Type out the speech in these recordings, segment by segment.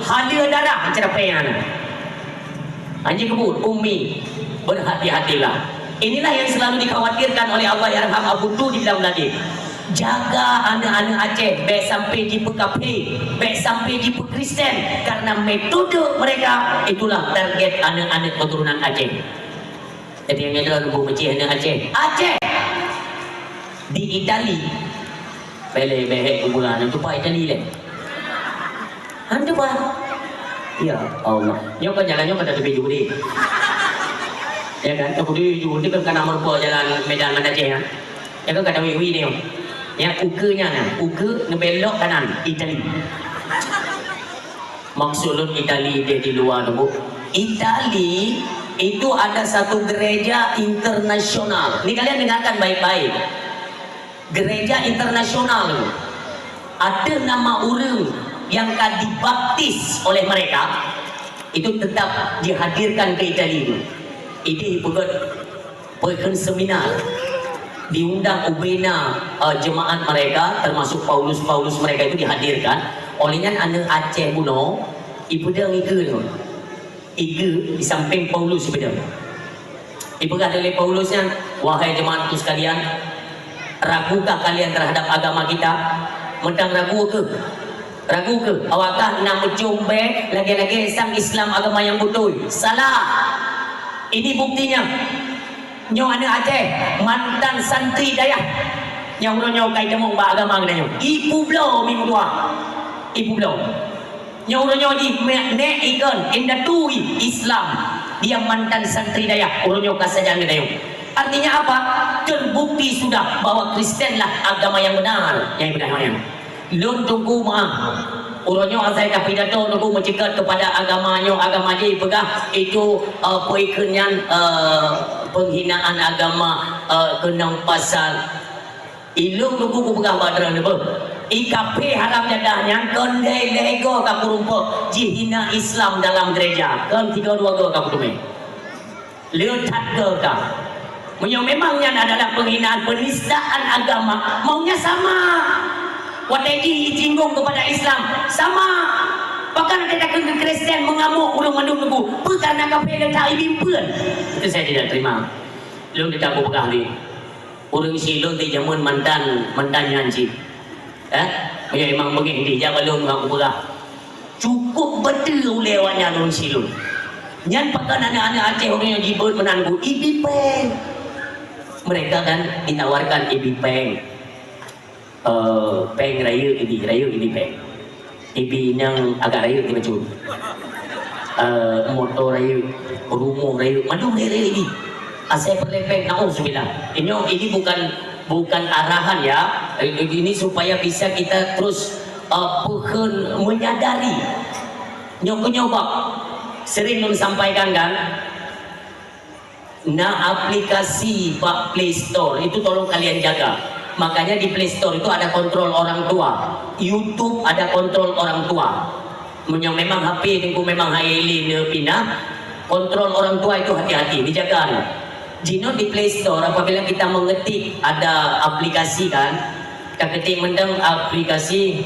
halia darah cerapean. Anjing kebut, Umi, berhati-hatilah. Inilah yang selalu dikhawatirkan oleh Allah Yarham Abu Tu di dalam tadi. Jaga anak-anak Aceh, baik sampai di PKP, baik sampai di Kristen, karena metode mereka itulah target anak-anak keturunan Aceh. Jadi yang ada lupa macam anak Aceh. Aceh di Itali, beli behek kumpulan itu pak Itali le. Anda pak? Ya Allah, nyok kan jalannya pada tepi juga deh. Ya kan, aku di juga kan nomor po jalan Medan Aceh kan. Ya kan kata wiwi ni. Yang ukenya nah, uke nebelok kanan Itali. Maksudnya Itali dia di luar tu. Itali itu ada satu gereja internasional. Ini kalian dengarkan baik-baik. Gereja internasional itu ada nama orang yang akan dibaptis oleh mereka, itu tetap dihadirkan ke Itali itu. Ini bukan seminar, diundang ubena jemaat mereka, termasuk Paulus mereka itu dihadirkan. Olehnya anak Aceh buno, ibu dia ngikut tu. Ibu di samping Paulus ibu dia. Ibu kata oleh Paulusnya, wahai jemaatku sekalian, ragukah kalian terhadap agama kita? Mentang ragu ke? Ragu ke? Awakah nak mencombe lagi-lagi sang Islam agama yang betul? Salah. Ini buktinya. Nyo anak Aceh mantan santri Dayah yang nyo kai demong ba agama nyo. Ibu blo minggu tua. Ibu blo. Nyo di ne ikon indatui Islam. Dia mantan santri Dayah. Nyo kasajan Dayah. Artinya apa? Terbukti sudah bahwa Kristen lah agama yang benar. Yang benar. Lun tunggu mah. Uronyo asal dah pidato tunggu mencegat kepada agamanya, agama je pegah itu perikenian penghinaan agama kena pasal ilung tunggu pegah badran apa? IKP harap jadahnya kondai lego kapu rumput jihina Islam dalam gereja. Kan 3-2 kapu tume. Leotat ke kah? Memangnya adalah penghinaan penistaan agama, maunya sama. Wateji disinggung kepada Islam sama. Bahkan ada ke Kristen mengamuk ulung mandung nebu. Bukan kafe dan tak ibimpuan. Itu saya tidak terima. Lu tidak mau pegah ni. Orang silun di zaman mantan nyanci. Memang begini dia belum mengaku pegah. Cukup betul lewatnya orang silun. Nyan pakan anak-anak Aceh orang yang jibut menanggu ibipeng. Mereka kan ditawarkan ibipeng. Peng raya ini peng. Ibi yang agak raya ni macam motor raya, rumah raya, madu raya ini. Asal perlepeng, nauzubillah. Ini bukan arahan ya. Ini supaya bisa kita terus menyadari. Nyoba sering sampaikan kan. Nah aplikasi Pak Play Store itu tolong kalian jaga. Makanya di Play Store itu ada kontrol orang tua, YouTube ada kontrol orang tua. Memang HP itu memang haili pindah, kontrol orang tua itu hati-hati, dijaga. Jino di Play Store apabila kita mengetik ada aplikasi kan, kita ketik mendeng aplikasi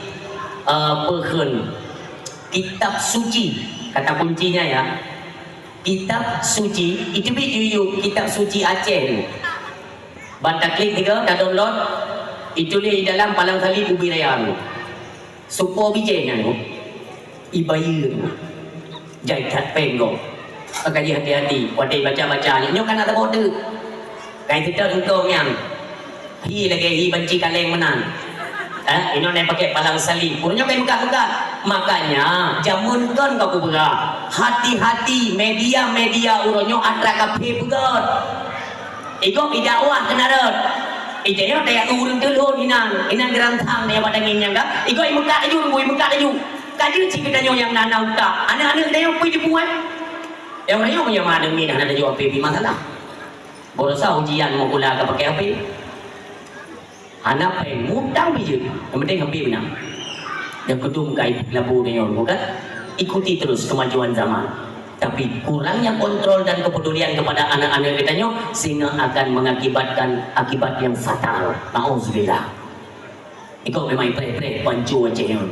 kitab suci, kata kuncinya ya. Kitab suci itu video kitab suci Aceh. Banta klik tiga, dah download. Itu dia di dalam palang kali ubi raya tu. Supo bijenya tu. Ibayu tu. Jaikat penggo. Agak hati-hati. Wadai baca-baca ni. Nyok kan ada kode. Kain kita untuk yang. Hi lagi, hi benci kaleng menang. Ini nak pakai palang salib. Punya kain buka-buka. Makanya, jamun kan kau buka. Hati-hati media-media uronyo atra kafe buka. Iko idakwah kenarat. Ijaya daya urang telur inang gerantang dia pada minyak dah. Iko imuka aju, imuka aju. Kaji cik kita yang nana uta. Anak-anak dia yang pergi buat. Yang mana yang punya mana minang ada jual pipi masalah. Borsa ujian mau pula ke pakai api. Anak peng mutang biji. Yang penting api benar. Yang kedua kait labu dia bukan. Ikuti terus kemajuan zaman. Tapi kurangnya kontrol dan kepedulian kepada anak-anak kita sehingga akan mengakibatkan akibat yang fatal. Nauzubillah. Ikaw memang pre-pre pancu aja yang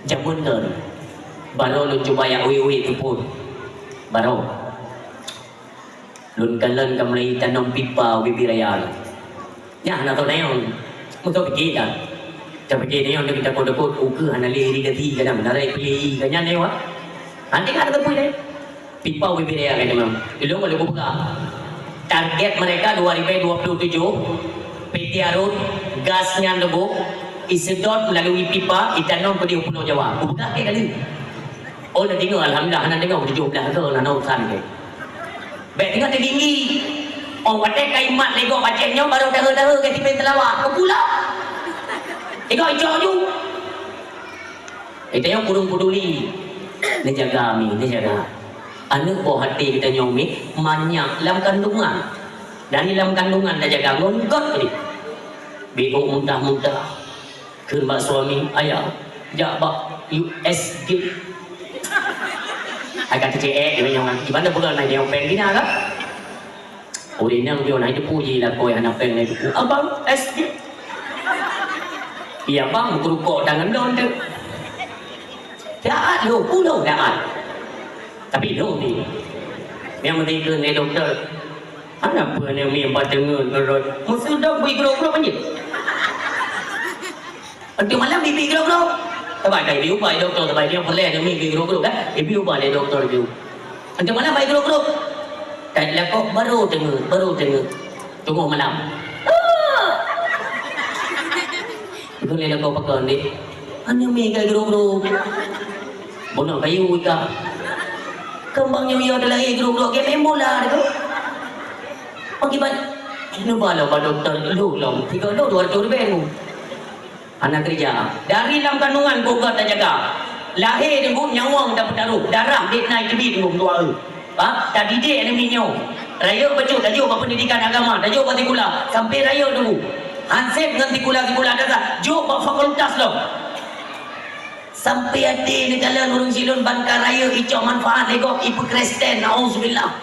jamun kan. Baru lu coba yang uwi-uwi tu pun. Baru. Lun kalan kamlay tanong pipa bibirayan. Ya, na to na yun. Mo to pikita. Ta pikita yun kita ko uke hanali rigati kana naray pili kanya ne wa. Ante ka to pun pipa bibirayan kan memang. Ilong kalau buka. Target mereka 2027 PT Arut gasnya lebuk isedot melalui pipa itanong ke di Pulau Jawa. Buka ke kali. Oh dah tengok alhamdulillah anak tengok di jumlah ke anak urusan ke. Baik tengok tinggi. Orang kata kaimat legok bacanya baru dah ke tipe telawak ke pulau. Tengok hijau tu. Kita yang kurung peduli. Ni jaga mi, ni jaga. Anak buah hati kita nyomi banyak dalam kandungan. Dari dalam kandungan dah jaga ngonggot ni. Bego muntah-muntah. Ke mak suami ayah jabak USG. Agak TCE ni yang gimana bukan nak yang peng ni nak? Oh dia nang dia nak puji lah kau yang nak peng ni. Abang SG. Iya bang berukok tangan don tu. Dah lu pulau dah. Tapi lu ni yang penting ke ni doktor. Apa ni yang dengar kerot. Mesti dah bagi kerot-kerot panjang. Nanti malam bibi kerot-kerot. Các bạn review bài doktor bài dia boleh demi guru-guru kan review bài doktor review nanti mana baik guru-guru dan lekok baru dengar tunggu malam itu ni lekok pakai ni hanya mega guru-guru bono kayu ika kembang nyoyo adalah guru-guru ke membola tu pagi ban ini bala doktor lu long 3 200 ribu anak kerja dari dalam kandungan boga tak jaga lahir dengan nyawang dah bertaruh darah dia naik tebit dengan tua tak didik ni minyo raya becut dah jauh pendidikan agama dah jauh partikula sampai raya dulu hansip dengan tikula-tikula dah jauh fakultas loh sampai ada negara urung silun bangka raya icok manfaat legok ibu Kristen na'udzubillah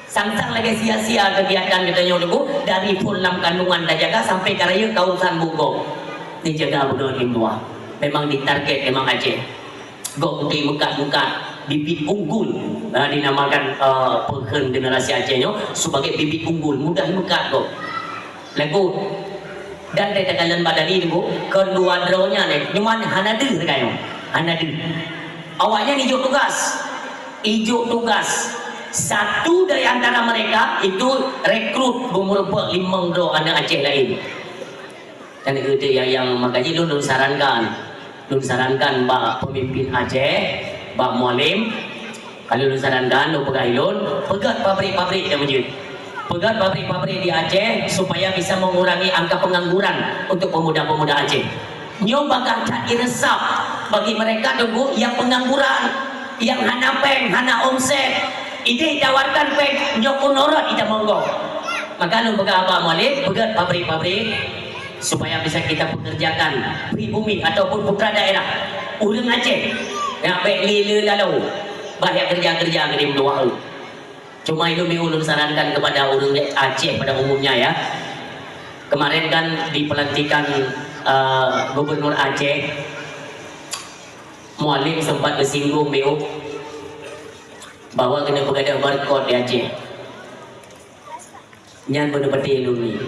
sang-sang lagi sia-sia kegiatan kita dulu dari full 6 kandungan dah jaga sampai ke raya kawasan Bogor ni jaga betul Hindua memang ditarget memang Aceh gok untuk muka-muka bibit unggul dinamakan penghen generasi Acehnya sebagai bibit unggul mudah muka gok lagu dan dari kalian badani itu kedua dronya ni cuman hanadu kayo hanadu awalnya hijau tugas satu dari antara mereka itu rekrut berumur 5 dro anak Aceh lain. Dan itu yang makanya lu sarankan Pak pemimpin Aceh, Pak Mualim, kalau lu sarankan lu pegang pegat pabrik-pabrik yang menjadi pegat pabrik-pabrik di Aceh supaya bisa mengurangi angka pengangguran untuk pemuda-pemuda Aceh. Nyoba cari resep bagi mereka dulu yang pengangguran, yang hana peng, hana omset, ide tawarkan peng, nyokun orang ida monggo. Maka lu pegang Pak Mualim, pegat pabrik-pabrik supaya bisa kita pekerjakan pribumi ataupun putra daerah urang Aceh yang baik lila lalu banyak kerja-kerja kirim doa cuma itu ulun sarankan kepada urang Aceh pada umumnya ya kemarin kan di pelantikan Gubernur Aceh Mualim sempat bersinggung bahwa kena pegadaian barcode di Aceh nyan benar-benar iluni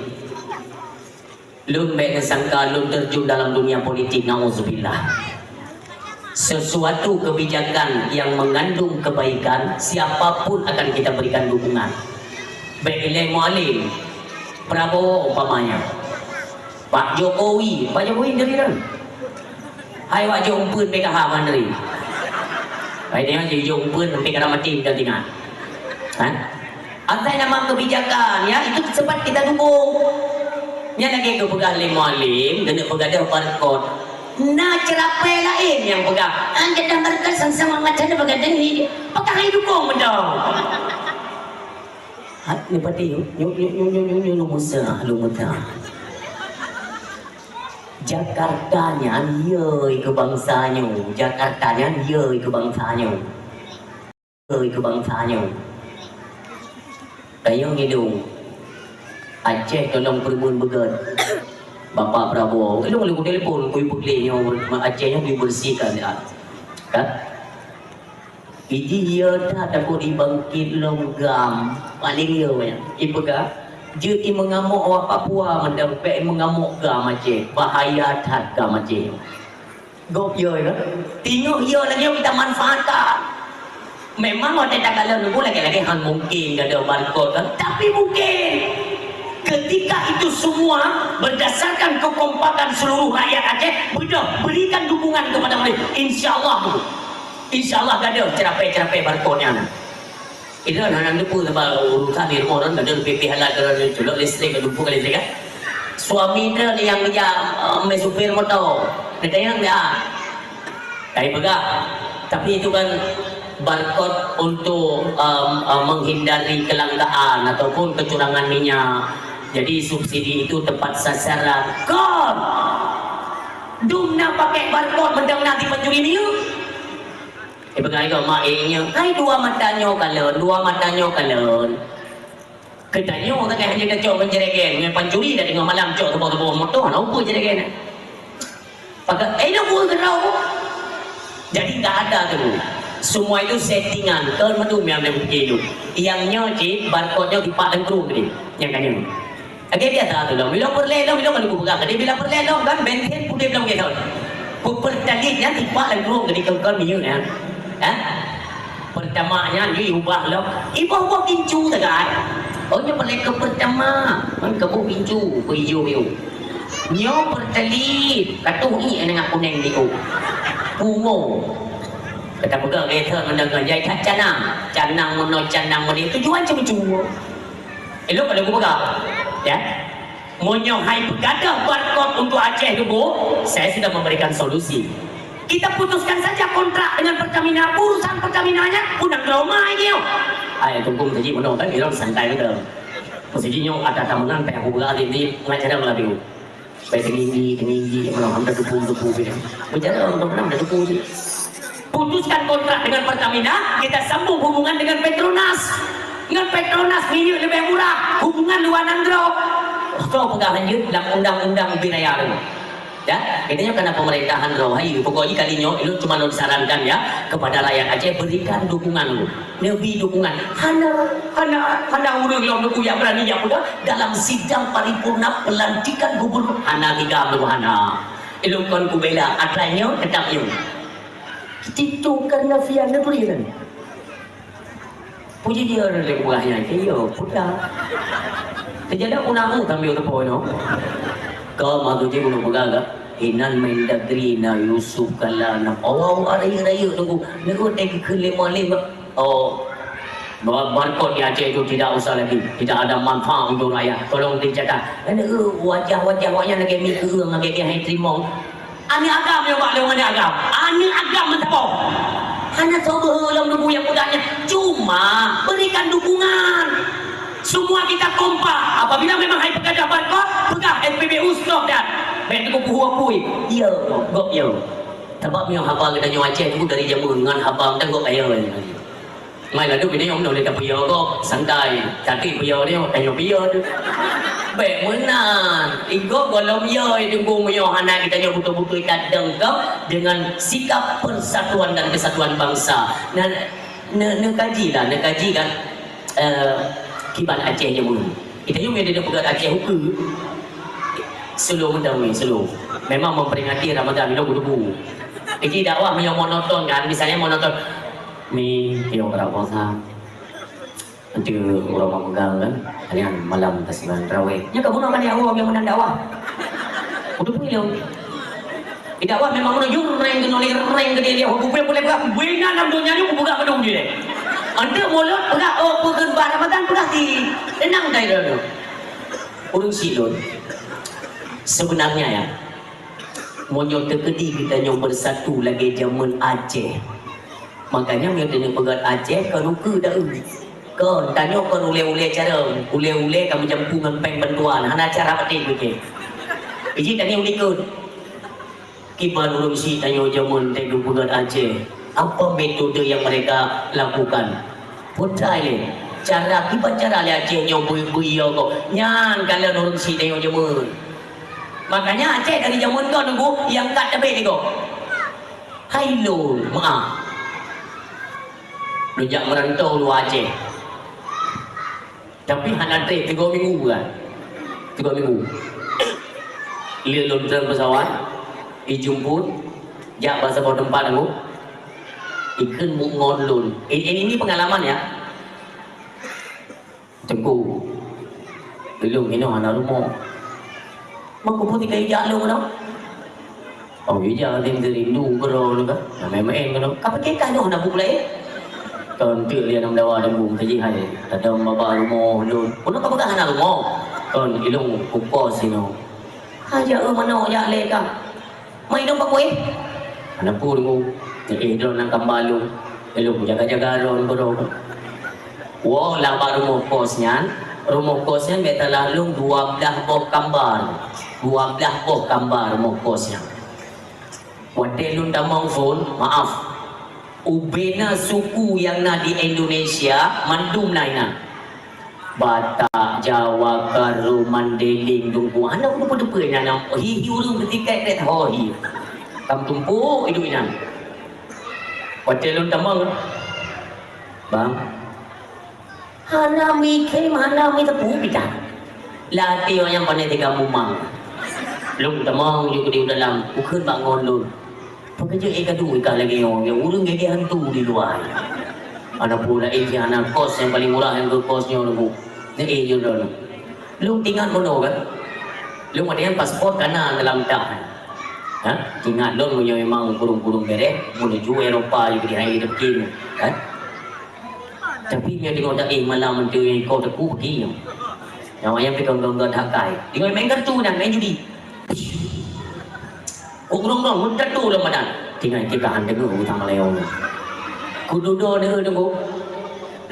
Lun baik sangka lun terjun dalam dunia politik na'udzubillah. Sesuatu kebijakan yang mengandung kebaikan siapapun akan kita berikan dukungan. Baik ilai Mualim, Prabowo umpamanya, Pak Jokowi dari kan? Hai Pak Jompun PKH Mandiri. Baik dia jadi Jompun PKH mati kita tinggal. Antai nama kebijakan ya itu sempat kita dukung. Nya lagi ke pegang Mualim kena pegang barcode nah cerapai lain yang pegang anda dah barcode sama-sama macam mana pegang ni pakai hai dukung betul ni pati lu musa Jakartanya yoi kebangsanya Jakartanya yoi kebangsanya tayong hidung Aceh tolong peribun began Bapak Prabowo lu telefon kui peklinya Acehnya dibersihkan ya kan Iji ya dah takut dibangkit longgam paling ya ya. Ibu ka, je mengamuk awak Papua mendapat mengamuk ga macam bahaya tat ga macam. Gop ya ya. Tengok ya lagi kita manfaatkan. Memang ada tak kalau nunggu lagi-lagi hang mungkin ada barcode kan, tapi mungkin ketika itu semua berdasarkan kekompakan seluruh rakyat Aceh, berikan dukungan kepada mereka. InsyaAllah gak ada cerapai barcode-nya. Itu anak-anak lupa sebab urusan di rumah orang gak ada PP halal kalau colok listrik, lupa ke listrik kan. Suami dia yang supir motor, dia yang dia kayak pegak. Tapi itu kan barcode untuk menghindari kelangkaan ataupun kecurangan minyak. Jadi subsidi itu tepat sasaran. Kon, dumna pakai barcode mendang nanti pencuri minyak. Bagaimana kau maknya? Hai dua matanya kalon. Ketanya tak kaya hanya cok menjeregen, dengan pencuri dah tengah malam cok tebak-tebak motor, apa jeregen? Pakai, nak buat kerau. Jadi tak ada tu. Semua itu settingan. Kau madum yang dia itu. Yang cik barcode-nya di pak lengkung ni. Yang kanya. Agak dia tak tu dong. Bila perlelong aku pegang. Dia bila perlelong kan benten pun dia belum gitu. Pertalinya di pak lengkung ni kau minyak ya. Pertamanya dia ubah lah. Ibu pincu tak kan? Oh nya pelek pertama. Kan kamu pincu hijau. Nyo pertali. Katu ni dengan kuning ni. Bungo. Kata pegang kereta mendengar jai tak canang menoj canang meni tujuan cuma elok pada aku pegang ya monyong hai pegadah barcode untuk Aceh tu bu saya sudah memberikan solusi kita putuskan saja kontrak dengan Pertamina urusan Pertaminanya undang drama ini ayo tunggu saja menong kan elok santai betul mestinya ada tamunan tak aku pegang ini mengajar melalui baik tinggi menong hampir 20 bicara untuk menang dah 20 putuskan kontrak dengan Pertamina, kita sambung hubungan dengan Petronas. Dengan Petronas minyak lebih murah, hubungan luar Nandro. Kau pegang lanjut dalam undang-undang wilayah itu. Ya, katanya karena pemerintahan Rohayu, pokoknya kalinya itu cuma disarankan ya kepada rakyat Aceh berikan dukungan lu, lebih dukungan. Hana urang yang yang berani ya pula dalam sidang paripurna pelantikan gubernur. Hana tiga hana. Ilmukan kubela, akhirnya tetapnya. Itu karena fiannya tu dia kan. Puji dia orang lagi buahnya. Iyo, putar. Terjadi unamu kami untuk pono. Kau mahu je guna pegang. Inan Mendagri na Yusuf Kalana. Oh, raya tunggu. Nego tegi kelima. Oh, barcode di Aceh itu tidak usah lagi. Tidak ada manfaat untuk rakyat. Tolong dicatat. Wajah-wajahnya lagi mikir lagi dia terima. Ani agam yang maklum ani agam. Ani agam mentapau. Hanya coba dalam tubuh yang mudahnya. Cuma berikan dukungan. Semua kita kompak. Apabila memang hai pegadah barcode, pegang SPBU stop dan baik itu kuhu-kuhui. Ya, gop ya. Sebab yang haba kita nyawa Aceh itu dari jamun dengan haba kita gop air. Mai là lúc này ông nội tập bây có sẵn tay cả cái bây giờ đấy thành bây giờ bẻ muốn ikut golong yo itu kumyo hana kita yang betul-betul kita dengkap dengan sikap persatuan dan kesatuan bangsa. Nah, nekaji kan kibat Aceh je pun. Kita yang ada pegat Aceh hukum slow mendami slow. Memang memperingati Ramadan itu budu. Jadi dakwah yang monoton kan, misalnya monoton mi tiap puasa nanti orang memegang kan kalian malam tasbihan raweh ya kamu nak mana awak yang menang dakwah udah punya dakwah memang menuju reng ke dia aku boleh buina dalam dunia ni aku buka gedung dia anda mulut pegang pegang Ramadan pegang di tenang dah itu urung silun sebenarnya ya monyo terkedi kita nyom bersatu lagi zaman Aceh. Makanya dia tanya pegat Aceh kau nuku dah kau tanya kau ule cara ule kamu jampu ngempeng bantuan hana cara petik begitu biji tanya ulikun kiban ulung si tanya jamun tegu pegat Aceh apa metode yang mereka lakukan putai cara kiban cara le Aceh nyom bui kau nyan kalau ulung si tanya jamun makanya Aceh dari jamun kau nunggu yang kat tebik ni kau hai lo maaf Rujak merantau luar Aceh. Tapi hanya 3 minggu kan. 3 minggu. Dia lulus dalam pesawat, dijemput, jak bahasa kau tempat aku, ikan mungon lun. Ini pengalaman ya. Tengku, belum ini anak rumah. Mak kau putih kayak jalan kan? Oh iya jalan rindu berol kan? Memang kan? Kapan kita ada anak bukulai? Kon tu dia nam dawa dan bum taji hai. Ada bapa rumah lun. Kono kau bukan anak rumah. Kon ilung kupos sino. Aja mana ya leka. Mai dong pakwe. Anak pun mu. Ni drone nang kambalung. Ilung jaga-jaga ron bro. Wow, lah rumah kosnya. Rumah kosnya beta lalung 12 boh kambar. 12 boh kambar rumah kosnya. Wadelun damang phone, maaf. Ubena suku yang na di Indonesia mandum lainnya Batak, Jawa, Karo, Mandeling, Dungku anak pun pada nak hihi urung ketika ket hohi kam tumpu hidup ini hotelun tamang bang hana mikir mana mi tepu kita latih yang pandai tiga mumang belum tamang juga di dalam bukan bangun lun pekerja kadu ikan lagi yang urung gigi hantu di luar. Ada pula anak kos yang paling murah yang ke kosnya lu. Ni juga lu. Lu tinggal mana kan? Lu ada yang paspor kanan dalam tak. Ha? Tinggal lu punya memang kurung-kurung beres, boleh jual Eropah juga di hari depan. Ha? Tapi dia tengok tak malam tu yang kau teku pergi. Yang ayam pergi gong-gong hakai. Tengok main kartu dan main judi. Kurung-kurung mudah tu Ramadan. Tinggal kita anda ke hutang Malayong. Kududo dia tunggu.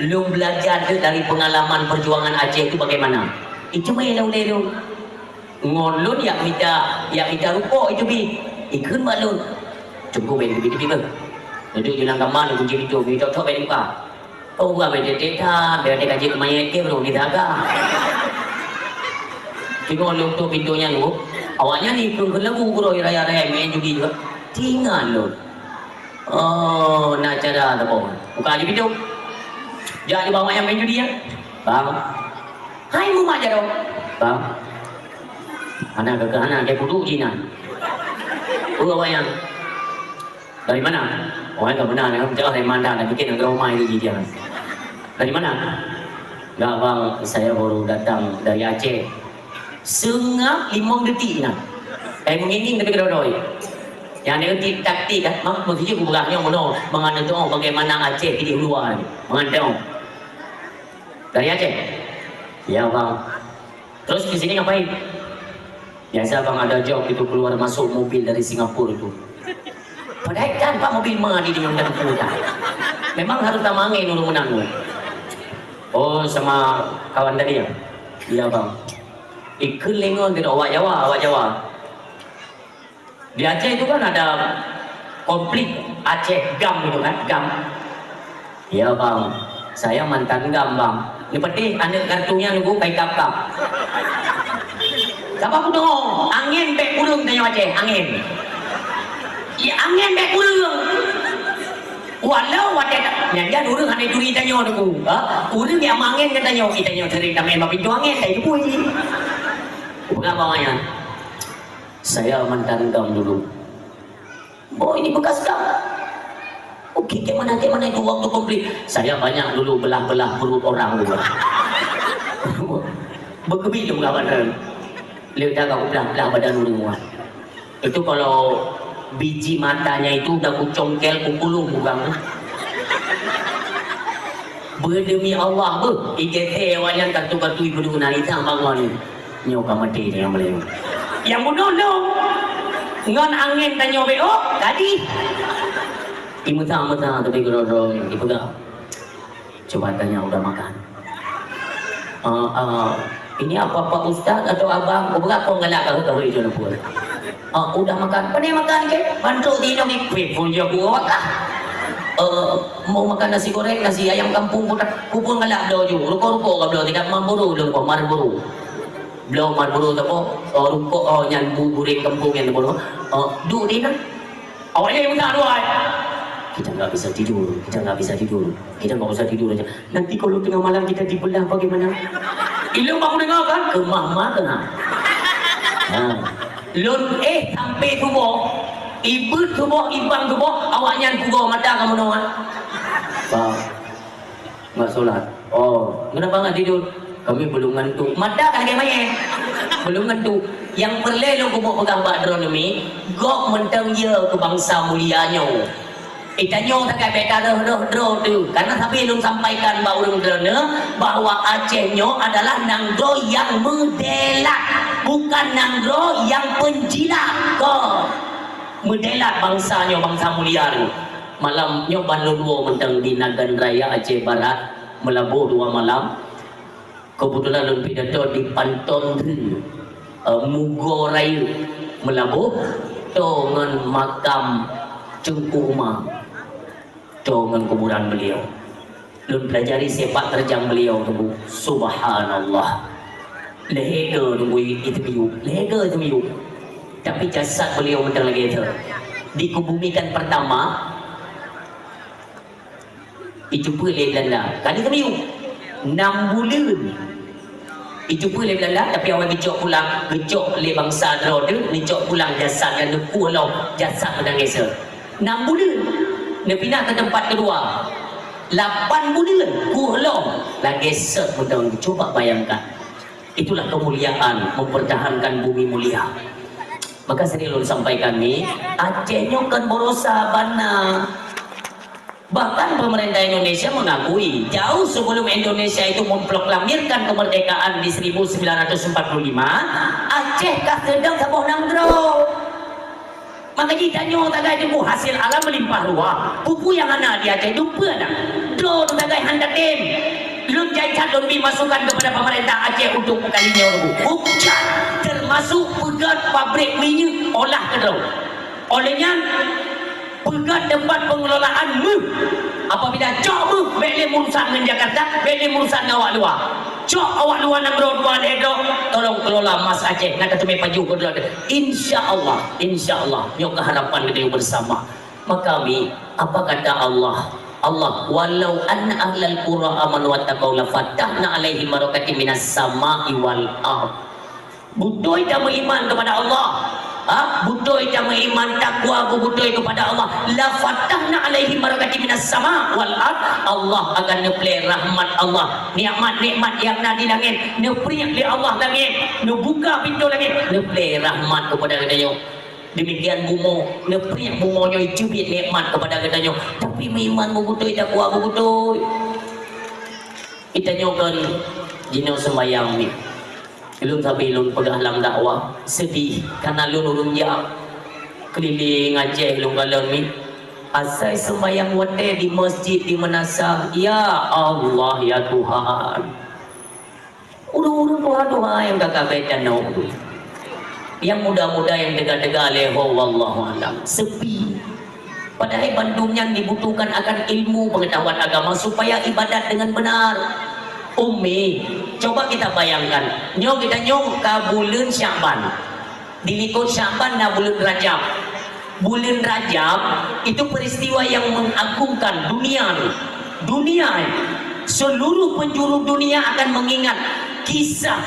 Lu belajar dari pengalaman perjuangan Aceh itu bagaimana? Itu main lalu-lalu. Ngolun yang minta rupa itu bi. Ikun balun. Cukup main begitu bi. Jadi bilang kaman kunci itu bi tok main muka. Oh gua main data, biar dia kaji kemana ke belum didaga. Tengok lu tu pintunya lu. Awaknya ni pun lagu kuroi raya-raya main judi juga. Tinggal lu. Oh, nak cara apa? Buka di pintu. Jangan dibawa yang main judi ya. Bang. Hai mu maja dong. Bang. Anak ke anak dia kudu Cina. Awaknya. Dari mana? Oh, enggak benar ya. Jangan dari mana nak bikin negara rumah ini dia. Dari mana? Enggak bang, saya baru datang dari Aceh. Sengah 5 detik nak. Mengining tapi kedoi. Yang dia detik taktik kan. Mak mesti aku berangnya mana. Mengandung bagaimana Aceh di luar ni. Mengandung. Dari Aceh. Ya bang. Terus di sini ngapain? Biasa bang ada job itu keluar masuk mobil dari Singapura itu. Padahal kan pak mobil mah di dengan kita. Memang harus tamangin dulu menang. Oh sama kawan tadi ya. Iya bang. Ikut lengon dari awak Jawa. Di Aceh itu kan ada konflik Aceh Gam itu kan, Gam. Iya bang, saya mantan Gam bang. Ini penting anak kartunya nunggu kayak kap. Siapa pun dong, angin bek burung tanya Aceh, angin. Ya angin bek burung. Walau wadah nyanja urang hanya curi tanya nunggu. Urang yang angin katanya, kita nyoba cari kami mampir angin, saya pun ini. Bukan bawahnya. Saya mantan Gam dulu. Oh ini bekas Gam. Oke, kemana itu waktu konflik. Saya banyak dulu belah-belah perut orang dulu. Berkebit tu badan. Lihat kau belah-belah badan dulu. Itu kalau biji matanya itu udah kucongkel kukulung bukan. Berdemi Allah IGT awalnya kartu-kartu ibu dulu narita bangun. Nyoka mati dengan Melayu. Yang bunuh ngon angin tanya BO tadi. Imutang-mutang tapi gerodol dipegang. Coba tanya udah makan. Ini apa Pak Ustaz atau Abang? Berapa ngelak kau itu nak buat? Udah makan. Pandai makan ke? Bantu tidur ni. Pun dia buat lah. Mau makan nasi goreng, nasi ayam kampung kupon ngelak dah je. Ruko-ruko kau belah tidak mamburu dah kau marburu. Belum marburu tu apa? Ruko yang goreng kampung yang tu. Duk ni kan? Awaknya yang tak dua. kita nggak bisa tidur, kita nggak bisa tidur, kita nggak usah tidur aja. Nanti kalau tengah malam kita dibelah bagaimana? Ilmu bangun dengar kan? Ke mama kena. Lun sampai tubuh, ibu tubuh, ibang tubuh, awaknya tubuh mata kamu nawan. Pak, nggak sholat. Oh, kenapa nggak tidur? Kami belum ngantuk. Mata kan kayak mana? Belum ngantuk. Yang perlu kubu pegang badronomi, gok mentang ye ke bangsa mulianya. Itanyo tak kayak beta doh tu. Karena tapi belum sampaikan baurung drone bahwa Acehnya adalah nangro yang mendelat, bukan nangro yang penjilat. Kok mendelat bangsanya, bangsa mulia tu. Malamnya baluluo mentang di Nagan Raya Aceh Barat, melabur 2 malam. Kebetulan lun pidato di Panton Mugo Raya melabur dengan makam Cengku Umar, dengan kuburan beliau. Lun pelajari sepak terjang beliau tu. Subhanallah. Lega tunggu itu miu, lega itu miu. Tapi jasad beliau mentang lagi itu dikubumikan pertama. Itu pun oleh Belanda. Kali itu miu 6 bulan. Itu pun oleh Belanda, tapi orang gecok pulang, gecok oleh bangsa Dro tu, gecok pulang jasad dan pulau jasad pedang geser. 6 bulan. Dia pindah ke tempat kedua. 8 bulan. Pulau lagi geser pedang. Coba bayangkan. Itulah kemuliaan mempertahankan bumi mulia. Maka saya lalu sampaikan ni, Acehnya kan borosa bana. Bahkan pemerintah Indonesia mengakui jauh sebelum Indonesia itu memproklamirkan kemerdekaan di 1945, Aceh kah sedang sabuh nangro. Maka ditanya tagai itu hasil alam melimpah ruah. Pupu yang ada di Aceh jumpa dah. Drone tagai handatim. Lun jaitan lebih masukan kepada pemerintah Aceh untuk kalinya bukan termasuk pegat pabrik minyak olah ke drone. Olehnya pegat tempat pengelolaan apabila cok beli urusan dengan Jakarta, beli urusan awak luar. Cok awak luar nak berdoa dedo, tolong kelola Mas Aceh nak ketemu paju ke doa. Insyaallah, insyaallah nyok harapan kita bersama. Maka kami apa kata Allah? Allah walau anna ahlal qura amanu wattaqau la fatahna alaihim barakatim minas sama'i wal ardh. Butuh kita beriman kepada Allah. Butuh kita beriman takwa, butuh kepada Allah. La fatahna alaihim barakatim minas sama' wal ard. Allah akan neplay rahmat Allah, nikmat-nikmat yang ada di langit, nepri oleh Allah langit, nebuka pintu langit, neplay rahmat kepada kita. Demikian bumo, nepri bumonya cubit nikmat kepada kita. Tapi beriman butuh takwa, butuh kita nyokan jino sembahyang ni. Belum sampai lun pegalang dakwah sedih karena lun urun ya keliling Aceh lun galon ni asai sembahyang wate di masjid di Menasah. Ya Allah ya Tuhan, urun doa yang kakak baca no, yang muda-muda yang dega-dega leho wallahu alam sepi. Padahal Bandung yang dibutuhkan akan ilmu pengetahuan agama supaya ibadat dengan benar. Umi, coba kita bayangkan, kita nyong ke bulan Syaban, dilikut Syaban dan bulan Rajab. Bulan Rajab itu peristiwa yang mengagungkan dunia. Seluruh penjuru dunia akan mengingat kisah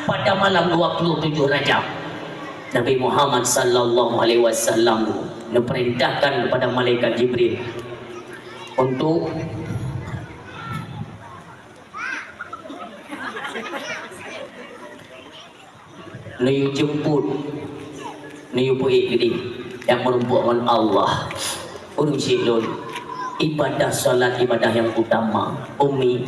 pada malam 27 Rajab. Nabi Muhammad sallallahu alaihi wasallam diperintahkan kepada malaikat Jibril untuk Niu jemput, niu pergi gini yang merupakan Allah. Urung silun ibadah salat ibadah yang utama. Umi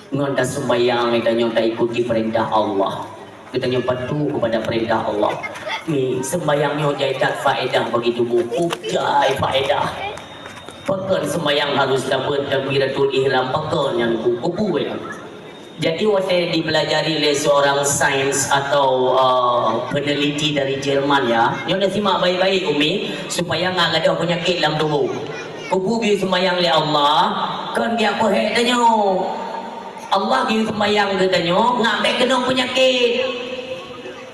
ngonda sembahyang kita nyonta ikuti perintah Allah. Kita nyonta patuh kepada perintah Allah. Ni sembahyangnya jaikat faedah begitu buku jai faedah. Pekan sembahyang harus dapat takbiratul ihram pekan yang kupu ya. Jadi waktu dipelajari oleh seorang sains atau peneliti dari Jerman ya, yang dah simak baik-baik Umi supaya nggak ada penyakit dalam tubuh. Kubu dia sembahyang oleh Allah, kan dia apa tanya? Allah dia sembahyang dia tanya, nggak baik kena penyakit.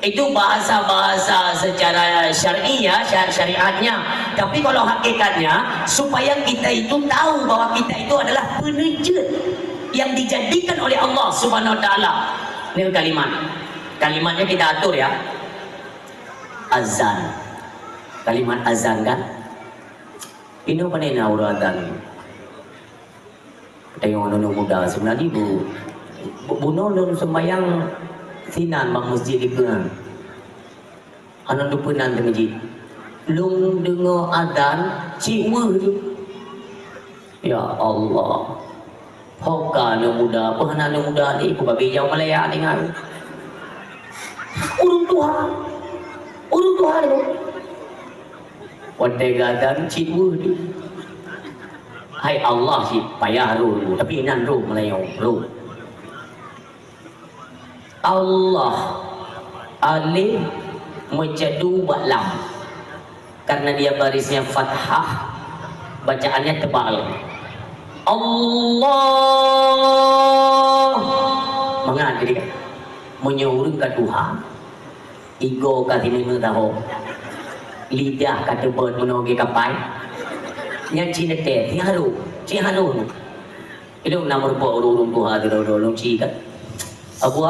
Itu bahasa-bahasa secara syariah, syariatnya. Tapi kalau hakikatnya, supaya kita itu tahu bahwa kita itu adalah penerjun yang dijadikan oleh Allah Subhanahu Wa Taala. Ini kalimatnya kita atur ya. Azan, kalimat azan kan. Ini apa nih azan? Tengok anak muda sebenarnya bunuh sembayang sinan bang masjid itu kan. Anak tu penan di masjid. Lung dengar azan, ciwa tu. Ya Allah. Hoka anak muda, apa anak muda ni? Aku bagi jauh Malaya dengan. Urung Tuhan tu. Wadai azan, ciwa tu. Hai Allah sih payah lu, tapi nan lu Melayu lu. Allah alif majdu lam karena dia barisnya fathah, bacaannya tebal. Allah mengat jadi kan menyuruh ke Tuhan. Ego kata ini tahu, lidah kata ber menologi kapai. Yang Cina teh, Ciharu, itu nama rupa orang tua tu orang Cina. Abu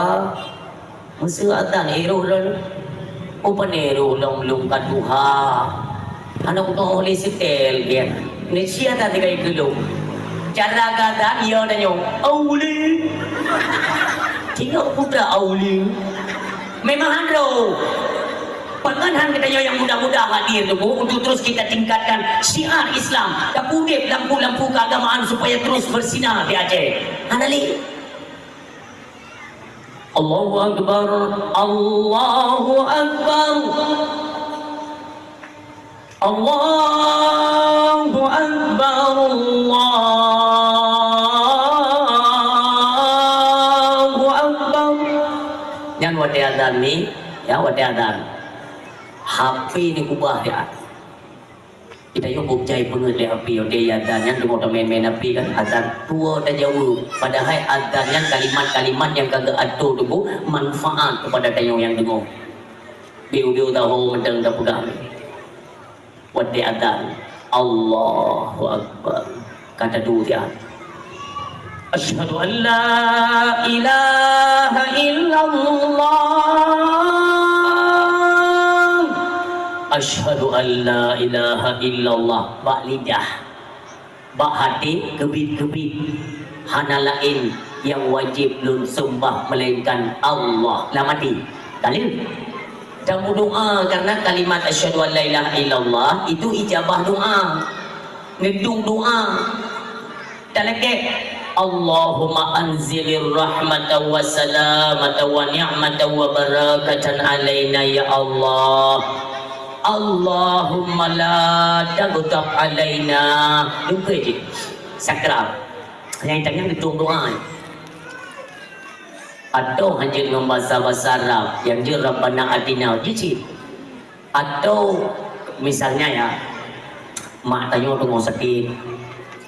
mesti ada hero dan open hero long kat Tuhan. Anak tu oleh setel dia. Nesia tak tiga itu. Cara kata dia dan yang awli. Tinggal putra awli. Memang handro. Pengenhan katanya yang muda-muda hadir tu untuk terus kita tingkatkan syiar Islam, kapudip lampu-lampu keagamaan supaya terus bersinar di Aceh. Anali. Allahu Akbar, Allahu Akbar, Allahu Akbar, Allahu Akbar. Yang wadai azan ni, ya wadai azan. HP ni kubah dia. Kita yung bukjay punut dia HP dia azan yang tengok main-main HP kan azan tua dan jauh. Padahal azan yang kalimat-kalimat yang kagak atur tu manfaat kepada tayong yang dengar. Biu-biu tahu mendeng dah pegang. Buat dia azan. Allahu Akbar. Kata dua dia. Asyhadu an la ilaha illallah. Asyhadu an la ilaha illallah. Bak lidah, bak hati, kebit-kebit. Hana lain yang wajib lun sembah melainkan Allah. Lah mati. Dalil. Dan berdoa karena kalimat asyhadu an la ilaha illallah itu ijabah doa. Ngedung doa. Talakek. Allahumma anzilir rahmatan wa salamatan wa ni'matan wa barakatan alaina ya Allah. Allahumma la taghdab alaina. Lupa je. Sakral. Yang tanya ditung doa. Atau hanya dengan bahasa Arab yang dia Rabbana atina je. Atau misalnya ya, mak tanya tengok sakit,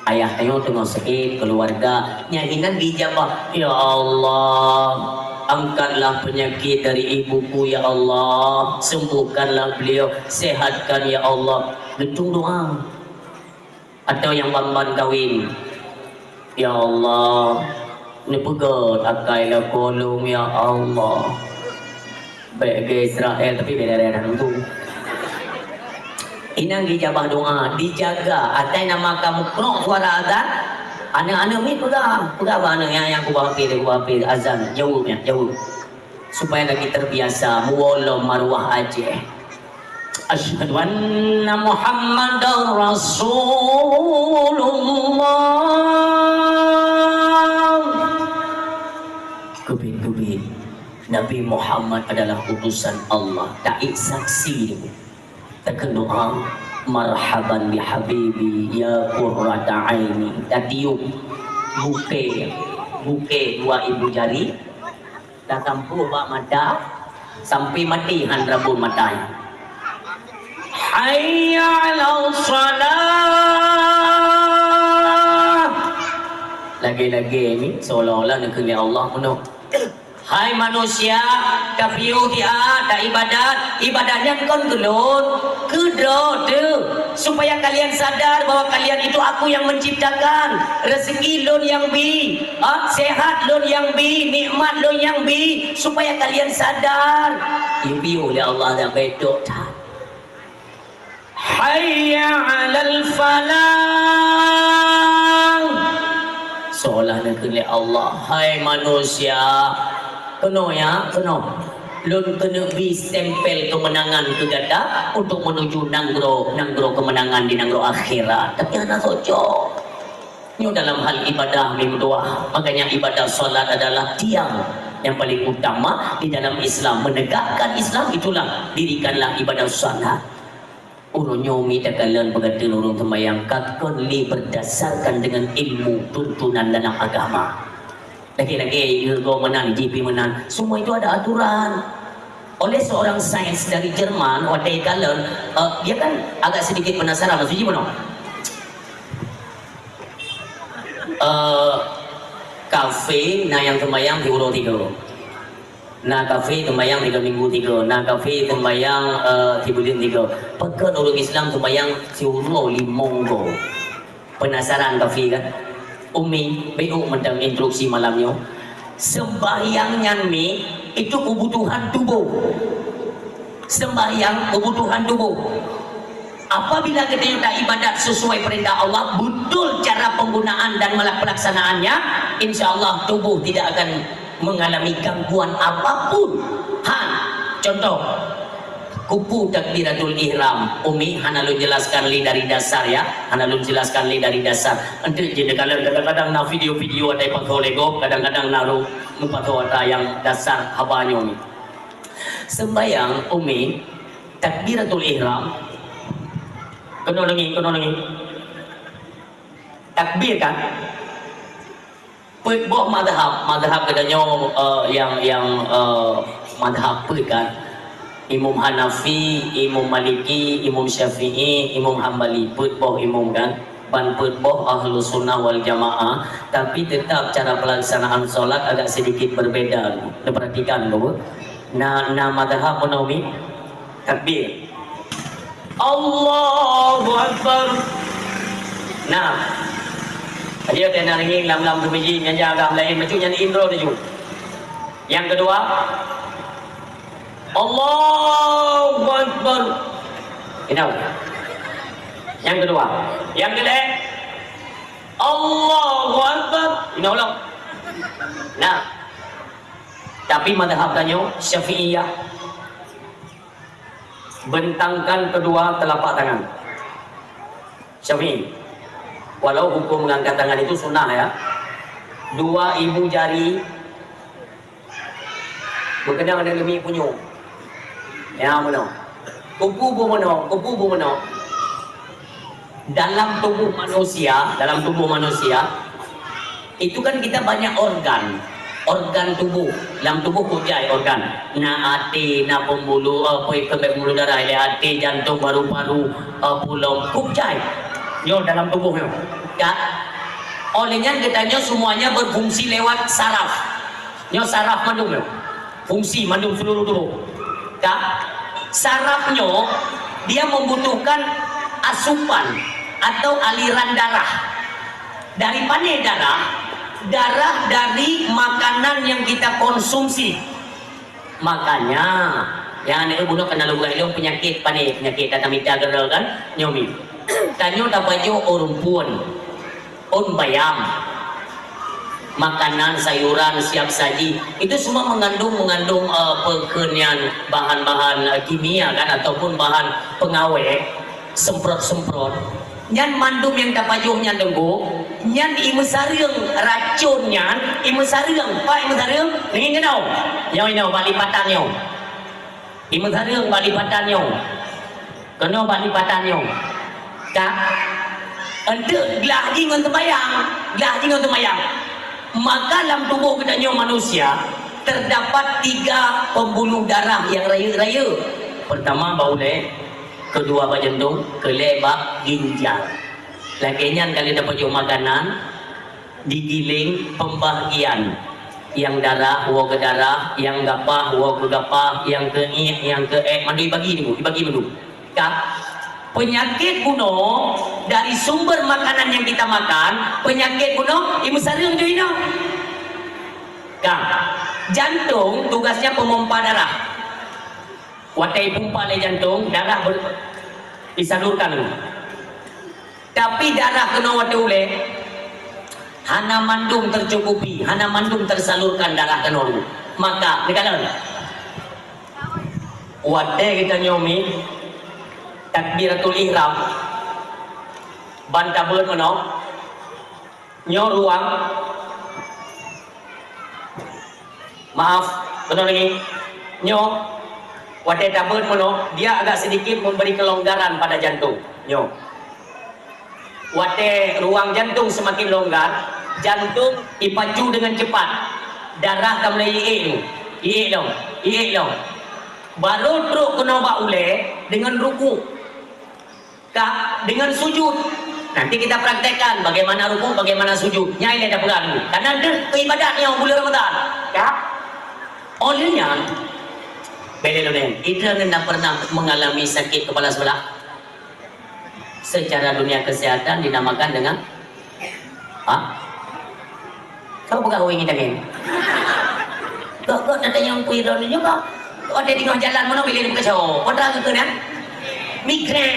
ayah tanya tengok sakit, keluarga nyanyikan dijabah, ya Allah angkatlah penyakit dari ibuku ya Allah, sembuhkanlah beliau, sehatkan ya Allah. Betul doa. Atau yang bamban kawin, ya Allah ni pegat akailah kolong ya Allah. Baik ke Israel tapi beda-beda tu. Inang dijabah doa, dijaga. Atai nama kamu krok suara azan. Anak-anak ni pegang mana yang aku bahapi azan jauh. Supaya lagi terbiasa muwala marwah Aceh. Asyhadu anna Muhammadar Rasulullah. Kubin Nabi Muhammad adalah utusan Allah. Taik saksi tekan doa. Marhaban bi habibi ya qurrata aini. Tiup buke dua ibu jari dah campur bak mata sampai mati han rabun mata. Hayya 'ala shalah. Lagi-lagi ni seolah-olah nak kena Allah penuh. Hai manusia, kafiu dia ada ibadahnya kon gelon, kedro tu, supaya kalian sadar bahwa kalian itu aku yang menciptakan, rezeki lon yang bi, sehat lon yang bi, nikmat lon yang bi, supaya kalian sadar. Ibi oleh Allah dah bedok tak. Hayya 'alal falah. Seolah negeri Allah, hai manusia. Kena ya, kena. Lun kena bi stempel kemenangan ke gada untuk menuju nanggro kemenangan di nanggro akhirat. Tapi anak cocok. Ini dalam hal ibadah berdoa. Makanya ibadah solat adalah tiang yang paling utama di dalam Islam. Menegakkan Islam itulah dirikanlah ibadah solat. Urung nyomi takalan berkata urung sembahyang kakon li berdasarkan dengan ilmu tuntunan dalam agama. Lagi-lagi Irgo menang, GP menang, semua itu ada aturan. Oleh seorang sains dari Jerman, Wadai Kalen, dia kan agak sedikit penasaran, maksudnya mana? Kafe, nah yang sembahyang di Uro 3. Nah kafe sembahyang 3 minggu 3. Nah kafe sembahyang 3 bulan 3. Pekan orang Islam sembahyang si Uro 5 minggu. Penasaran kafe kan? Umi, baik mentang instruksi malamnya. Sembahyangnya ni itu kebutuhan tubuh. Sembahyang kebutuhan tubuh. Apabila kita tak ibadat sesuai perintah Allah, betul cara penggunaan dan pelaksanaannya, insya Allah tubuh tidak akan mengalami gangguan apapun. Contoh, kupu takbiratul ihram. Umi hanalun jelaskan li dari dasar ya, hanalun jelaskan li dari dasar. Nanti jadi kadang-kadang na video-video ada pakai lego, kadang-kadang naruh pakai ada yang dasar habanya Umi. Sembayang Umi takbiratul ihram. Kena lagi. Takbir kan? Boh madhab katanya yang madhab kan? Imam Hanafi, Imam Maliki, Imam Syafi'i, Imam Hambali, boh imam kan? Ban boh ahlu sunnah wal jamaah, tapi tetap cara pelaksanaan solat agak sedikit berbeda. Perhatikan boh. Nah madhab menawi takbir. Allahu Akbar. Nah, dia kena ringin lam-lam tu biji yang agak lain macam yang intro tu. Yang kedua, Allahu Akbar. Ini yang kedua. Yang ketiga, Allahu Akbar. Ini ulang. Nah, tapi madhab tanya Syafi'iyah, bentangkan kedua telapak tangan. Syafi'i, walau hukum mengangkat tangan itu sunnah ya. 2 ibu jari berkenaan dengan lemik punyuk. Ya mana? Kupu mana? Dalam tubuh manusia itu kan kita banyak organ tubuh. Dalam tubuh kujai organ. Na hati, na pembuluh, pembuluh darah, hati, jantung, paru-paru, pulau, kujai. Yo dalam tubuhnya. Ya. Olehnya katanya semuanya berfungsi lewat saraf. Yo saraf mandung yo. Fungsi mandung seluruh tubuh. Ya. Sarafnya dia membutuhkan asupan atau aliran darah. Dari mana darah dari makanan yang kita konsumsi. Makanya yang anak bunuh kena lugu ilmu penyakit tatamita gerel kan nyomi. Tanyo dapat jo rumpun, bayam, makanan sayuran siap saji itu semua mengandung perkenian bahan-bahan kimia kan ataupun bahan pengawet semprot. Nyan mandum yang tapajuhnya denggu, nyan imesariang racunnya, imesariang ini kenau, yang ini balik patannya, imesariang balik patannya, kenau balik patannya, kak, untuk gelahji untuk bayang, maka dalam tubuh kita manusia terdapat 3 pembuluh darah yang raya. Pertama baule, kedua bak jantung, kelebak ginjal. Lakinya kali dapat jauh makanan digiling pembagian. yang darah wo ke darah, yang gapah wo ke gapah, yang ke i, yang ke e, mandu dibagi ni bu, dibagi mandu. Kak, penyakit kuno dari sumber makanan yang kita makan, penyakit kuno ibu sarung tu ini. Kak, jantung tugasnya pemompa darah. Watai pompa le jantung, darah disalurkan. Tapi darah kena watai ule hana mandung tercukupi, hana mandung tersalurkan darah ke nolu. Maka dikatakan wadah kita nyomi takbiratul ihram banta beut mano nyo ruang maaf benar lagi nyo wadah tabut mano dia agak sedikit memberi kelonggaran pada jantung nyo wadah ruang jantung semakin longgar jantung dipacu dengan cepat darah tak mulai iik dong baru teruk kena buat ule dengan ruku kak dengan sujud nanti kita praktekkan bagaimana ruku bagaimana sujud nyai dah pegang dulu karena ada ibadat yang bulan Ramadan kak olehnya beda dong kita tidak pernah mengalami sakit kepala sebelah secara dunia kesehatan dinamakan dengan kau bukan orang ini kau tanya yang kuih daun juga kau ada tengah jalan mana boleh buka cowok kau terang ke kan migren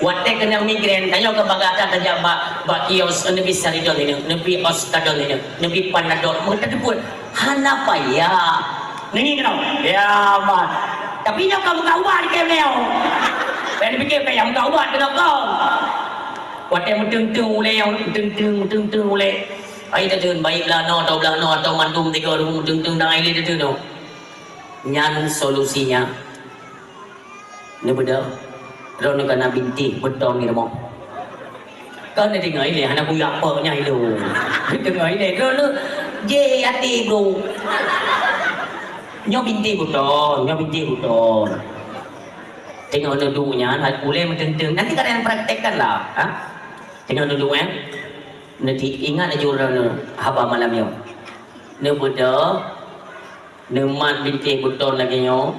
watek kena migren tanya ke bagata tanya bak kios nebi saridon ini nebi oskadon ini nebi panadol mereka pun hana payah nengi kena ya mat tapi nyo kamu kau buat ke neo ben fikir kayak yang kau buat kena kau watek muteng-teng ule yang muteng-teng ule ai dah turun baiklah no atau belah no atau mandum tiga rumah teng-teng dah ai dah turun nyan solusinya ni beda ron kana binti betul ni mo kan ni dengar ini anak buyak apa nya itu dengar ini ron je hati bro nyo binti betul tengok duduknya nak boleh menteng-teng nanti kalian praktekkan lah tengok duduk nanti ingat aja orang haba malam yo ne beda ne mat binti betul lagi yo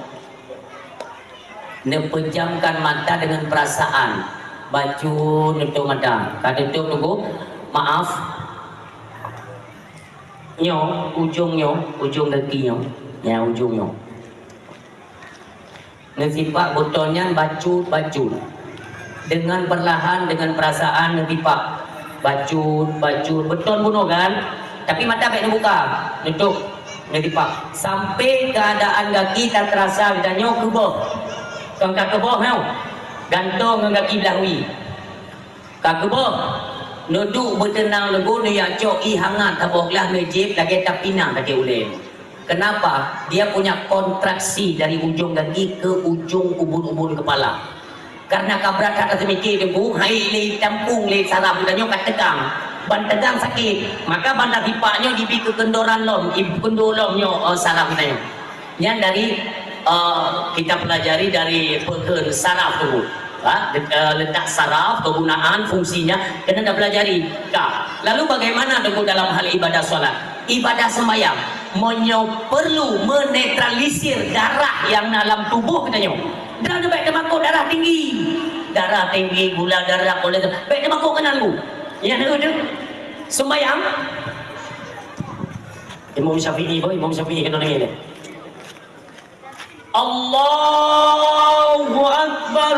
ne pejamkan mata dengan perasaan baju nutup mata kata tutup tunggu maaf nyo ujung kaki nyo ya ujung nyo ne sifat botolnya baju dengan perlahan dengan perasaan ne sifat baju betul bunuh kan tapi mata baik buka nutup ngedipak sampai keadaan kaki tak terasa ditanya kebah kangka kebah mau gantung dengan kaki belakang kebah nuduk bertenang legu ni yang cok i hangat taboklah ngejip lagi tak pinang kaki ulem kenapa dia punya kontraksi dari ujung kaki ke ujung ubun-ubun kepala karena kabrat kata mikir tunggu hai le tampung le saraf ditanya kat tegang ban tegang sakit maka bandar pipaknya dipi ke kendoran lom kendolomnya saraf ditanya yang dari kita pelajari dari peken saraf tu letak saraf kegunaan fungsinya kena dah pelajari lalu bagaimana dalam hal ibadah solat ibadah sembahyang perlu menetralisir darah yang dalam tubuh katanya dah baik termakuk darah tinggi gula darah kolesterol baik termakuk kenal lu ya ada sembahyang Imam Syafi'i kena dengar Allahu Akbar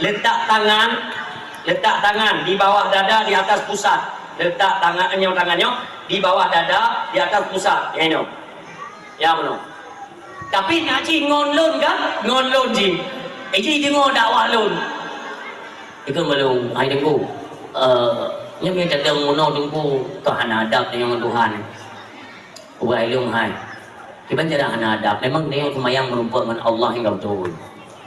letak tangan di bawah dada di atas pusat letak tangannya di bawah dada di atas pusat ya ini ya benar tapi ngaji ngonlon kan ngonlon ji ji dengar dakwah lon ikut belum ai tunggu yang kita tengok tunggu Tuhan adab dengan Tuhan buat ilmu hai kita tidak hanya adab memang dia sembahyang merupakan Allah yang betul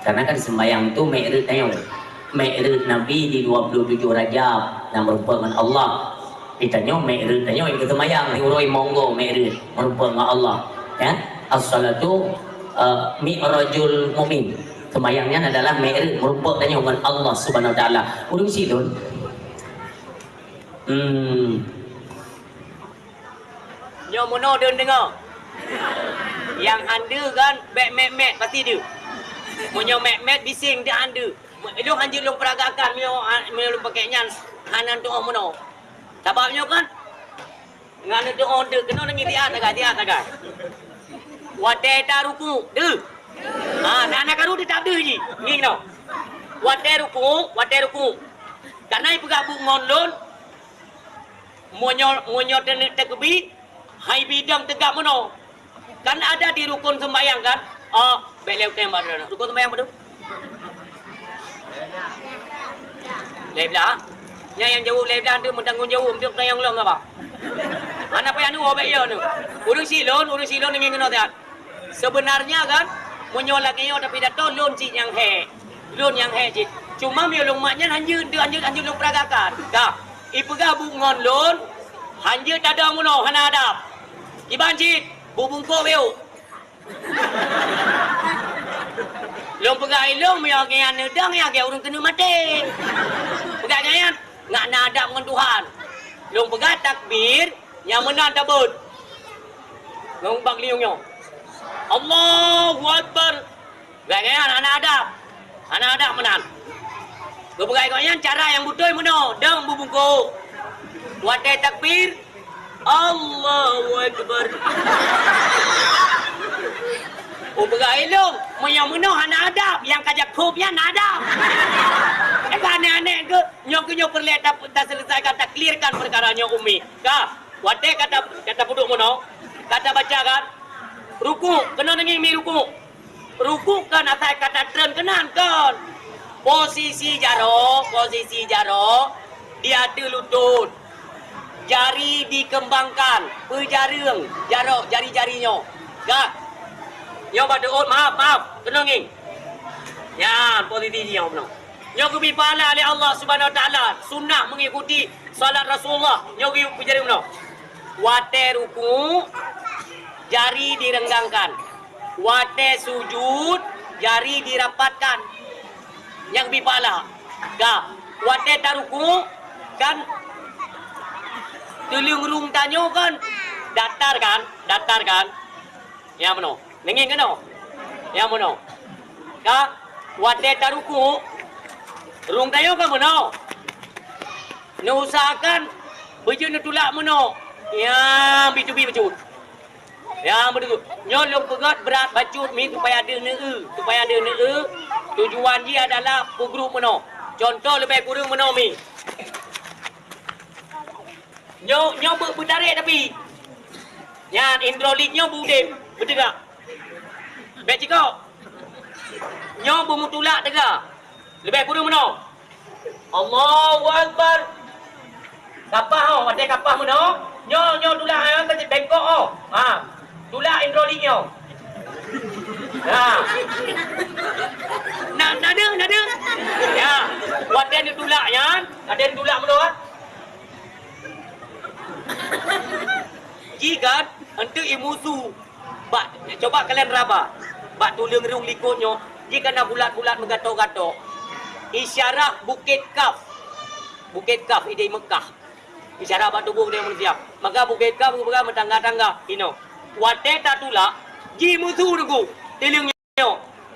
karena kan sembahyang itu mi'raj Nabi di 27 Rajab yang merupakan Allah ditanya mi'raj tanya itu sembahyang di uroi monggo mi'raj merupakan Allah ya as-salatu mi'rajul mu'min sembahyangnya adalah mi'raj merupakan dengan Allah Subhanahu wa taala urung situ Nyo mono dia dengar. Yang anda kan bek met pasti dia. Munyo met bising dia anda. Itu hanjir long peragakan mio pakai nyan hanan tu mono. Sebabnya kan ngana tu order kena ngi dia agak. Wadai taruku de. Nak karu dia tak ada je. Ngi no. Wadai ruku. Karena ibu gabung ngonlon monyo tekbi hai bidang tegak mono. Kan ada di rukun sembahyang kan? Beliau tembak dah. Rukun sembahyang betul? Leblah. Yang jauh leblah tu mentanggung jauh untuk tayang long apa? Mana apa yang nu obek yo nu? Urus silon dengan kena tiat. Sebenarnya kan monyo lagi yo tapi dato lon cik yang he. Lon yang he cik. Cuma mio long maknya anjir long peragakan. Dah. Ibu gabung ngonlon anjir tak ada mono hana adab. Ibanjit bubung ko beo. Long pegai long mio kian nedang ya ke urang kena mati. Pegai ngayan ngak nadab dengan Tuhan. Long pegai takbir yang menan tabut. Long bang liungnya. Allahu Akbar. Ngayan ana adab menan. Berbagai koyan cara yang betul mana dang bubungko. Wadai takbir Allahu Akbar. Berbagai long yang mana hana adab yang kajak kubnya nadab. Aneh-aneh ke nyok perlihat tak selesaikan tak clearkan perkaranya umi. Ka wadai kata buduk mana kata baca kan ruku kena nengi mi ruku kan asal kata tren kenan kan. Posisi jaro dia ada lutut. Jari dikembangkan, berjaring, jari-jarinya. Gak. Nyo berdoa, maaf, kena nging. Ya, posisi dia benar. Nyo kubi pahala oleh Allah Subhanahu Wa Taala, sunnah mengikuti salat Rasulullah. Nyo kubi berjaring benar. Wate ruku, jari direnggangkan. Wate sujud, jari dirapatkan. Yang bipala dah wadai taruku kan tuling rung tanyo kan datar kan ya mano nengin kano ya mano ka wadai taruku rung tanyo kan mano nusakan bejun tulak mano ya B2B becut ya betul nyolong pegat berat bacut mi supaya ada neu tujuan dia adalah pugrup meno. Contoh lebih kurang meno mi. Nyo bertarik tapi. Yang hidroliknya budem. Betul tak? Baik cikgu. Nyo bermutulak tegak. Lebih kurang meno. Allahu Akbar. Kapah oh, ada kapah meno. Nyo tulak ke bengkok oh. Tulak hidroliknya. Nada. Ya, wadah ni tulaknya, ada yang tulak menolak. Jika untuk imusu, coba kalian raba, tulang rung likutnya, jika nak bulat-bulat menggatok-gatok, isyarat Bukit Kaf ide Mekah, isyarat batu tubuh dia manusia, maka Bukit Kaf bukan mentangga-tangga, wadah tak tulak, ji musuh nunggu, tilingnya.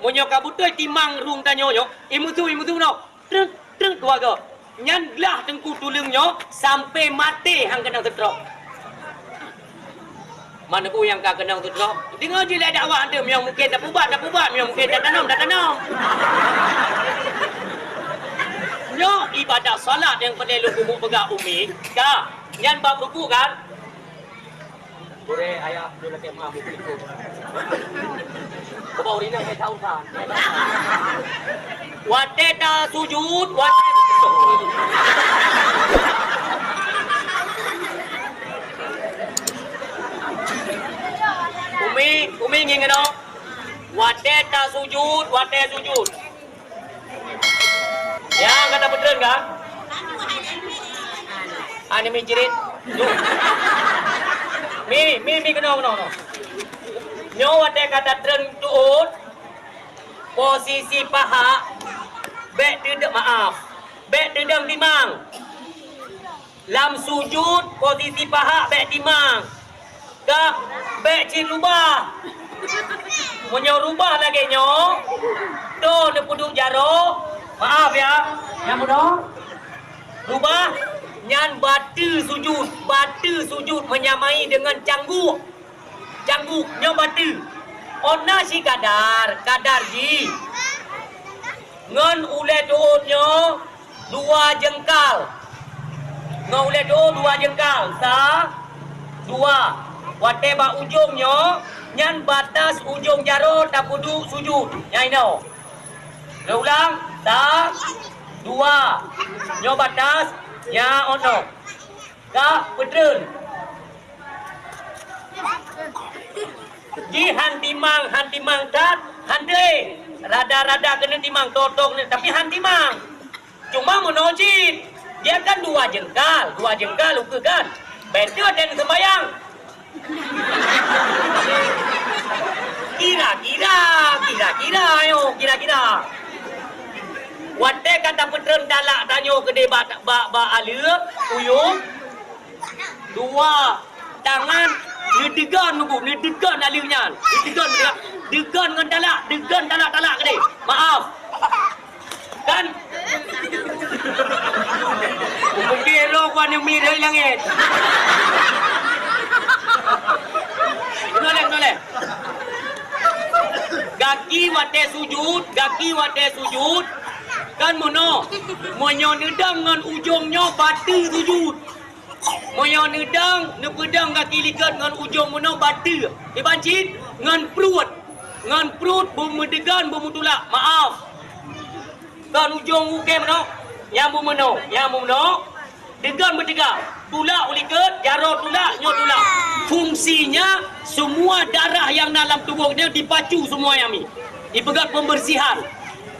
Monyo kabutoy timang rung tanyo nyo imutu no treng tua ke nyan glah tengku tulung nyo sampai mati hang kenang tetrok mana ku yang ka kenang tetrok dengar je lah dakwah anda yang mungkin tak pubat yang mungkin tak tanam nyo ibadah salat yang perlu kumuk pegak umi ka nyan bab ruku kan boleh ayah boleh lagi maaf ikut kau bawa rina saya tahu kan. Wadai sujud, Umi ingin no. Wadai sujud. Ya, kata betul kan? Ani menjerit. Mi kena no. Nyo ada kata tren tuut posisi paha bek dedam timang lam sujud posisi paha bek timang Kak, bek cik rubah. Punya rubah lagi nyo. Tu dia puduk jaro. Maaf ya. Yang muda. Rubah. Nyan batu sujud. Batu sujud menyamai dengan cangguk. Cangguk nyo batu. Ona si kadar. Kadar ji. Ngan ule doon nyo. 2 jengkal. Ngan ule doon 2 jengkal. 2. Wate ba ujung nyo, nyan batas ujung jaro tak puduk sujud. Yang ini. Dia ulang. 2. Nyo batas. Ya ono. Kak pedren. Ji hantimang kat. Hande. Rada-rada kena timang. Totok ni. Tapi hantimang. Cuma menojit. Dia kan 2 jengkal. 2 jengkal luka kan. Betul dan sembayang. Kira-kira ayo, kira-kira. Wate kata petren dalak tanyo ke ba alur uyung. 2 tangan degan nunggu, degan alurnya. Degan dengan dalak, degan dalak ke dia. Maaf. Kan mungkin lo kan yang mirip langit. Noleh. Gaki wate sujud. Kan mono. Monyo nedang dengan ujungnya batu sujud. Monyo nedang, nepedang kaki likat dengan ujung mono batu. Bancit dengan perut. Dengan perut bermedegan bermutulak. Maaf. Kan ujung uke mono. Yang mono. Degan berdegang. Tulak ulikat, jaro tulak, nyo tulak. Fungsinya semua darah yang dalam tubuhnya dipacu semua yang ni. Dipegat pembersihan.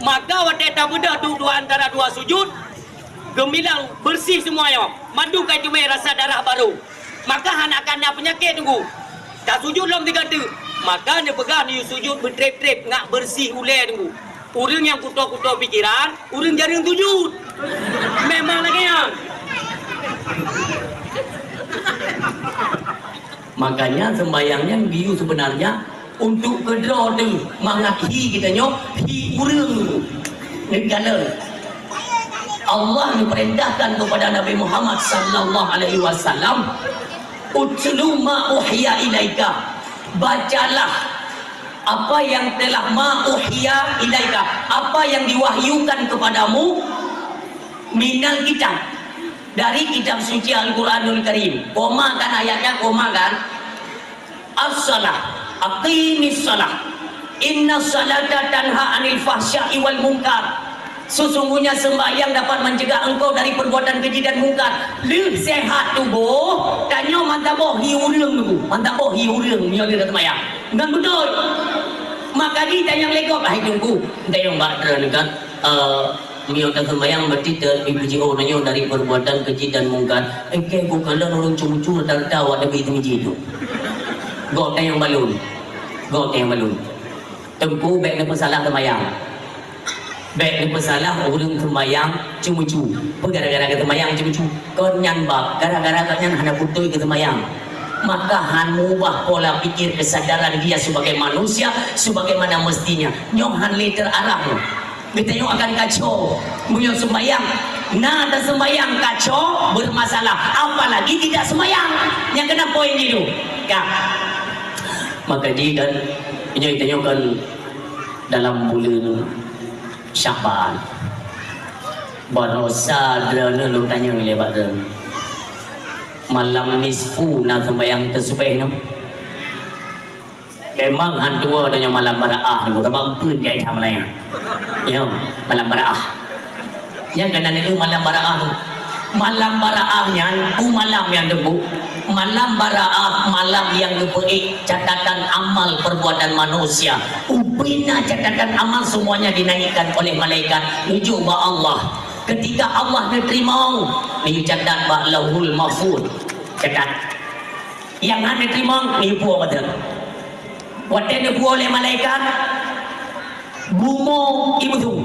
Maka waktu tak beda tu antara 2 sujud, gemilang bersih semua yang. Madu kai cuma rasa darah baru. Maka anak akan penyakit tunggu. Tak sujud dalam 3 tu. Maka dia pegang ni sujud bertrep-trep ngak bersih ulai tunggu. Orang yang kutuk-kutuk pikiran, orang jarang sujud. Memang lagi yang. Makanya sembayangnya biu sebenarnya untuk kedua tu mengakhiri kita nyo hi urang negara. Allah memerintahkan kepada Nabi Muhammad sallallahu alaihi wasallam, utlu ma uhiya ilaika, bacalah apa yang telah ma uhiya ilaika, apa yang diwahyukan kepadamu minal kitab, dari kitab suci Al-Quranul Karim. Koma kan ayatnya, koma kan. As-salah, aqimis salah, inna salata tanha anil fahsya'i wal munkar. Sesungguhnya sembahyang dapat mencegah engkau dari perbuatan keji dan mungkar. Lu sehat tubuh, tanyo mantaboh hiurang tu, mantaboh hiurang ni ada sembahyang. Dan betul. Maka kita yang lekop ai tunggu. Tayong bakran kan miyota sembahyang berarti terpijio nanyo dari perbuatan keji dan mungkar. Ke bukan orang cuma-cuma tahu ada begitu itu. Go tayong balun. Tengku baik lepas salah sembahyang. Baik lepas salah orang sembahyang cuma-cuma. Gara-gara sembahyang cuma-cuma. Kau nyanbak gara-gara kau hanya putui ke sembahyang. Maka han mubah pola pikir kesadaran dia sebagai manusia sebagaimana mestinya. Nyong han liter arah. Kita yang akan kacau, punya sembahyang. Nah, ada sembahyang kacau bermasalah. Apalagi tidak sembahyang. Yang kena poin itu, kak. Maka dia kan, kita kan dalam bulan Syaban. Barosa drone lu tanya lewat drone. Malam nisfu nak sembahyang tersebut no. Memang hantu adanya malam baraah tu, abang pun dia sama lain. Ya, malam baraah. Yang kena itu malam baraah tu. Malam baraahnya tu malam yang debu. Malam baraah, malam yang diberi catatan amal perbuatan manusia. Ubina catatan amal semuanya dinaikkan oleh malaikat menuju ba Allah. Ketika Allah menerima, dia catat ba Lauhul Mahfuz. Catat. Yang ada terima ni puas betul. Waktu dia puas oleh malaikat, bumo ibu tu.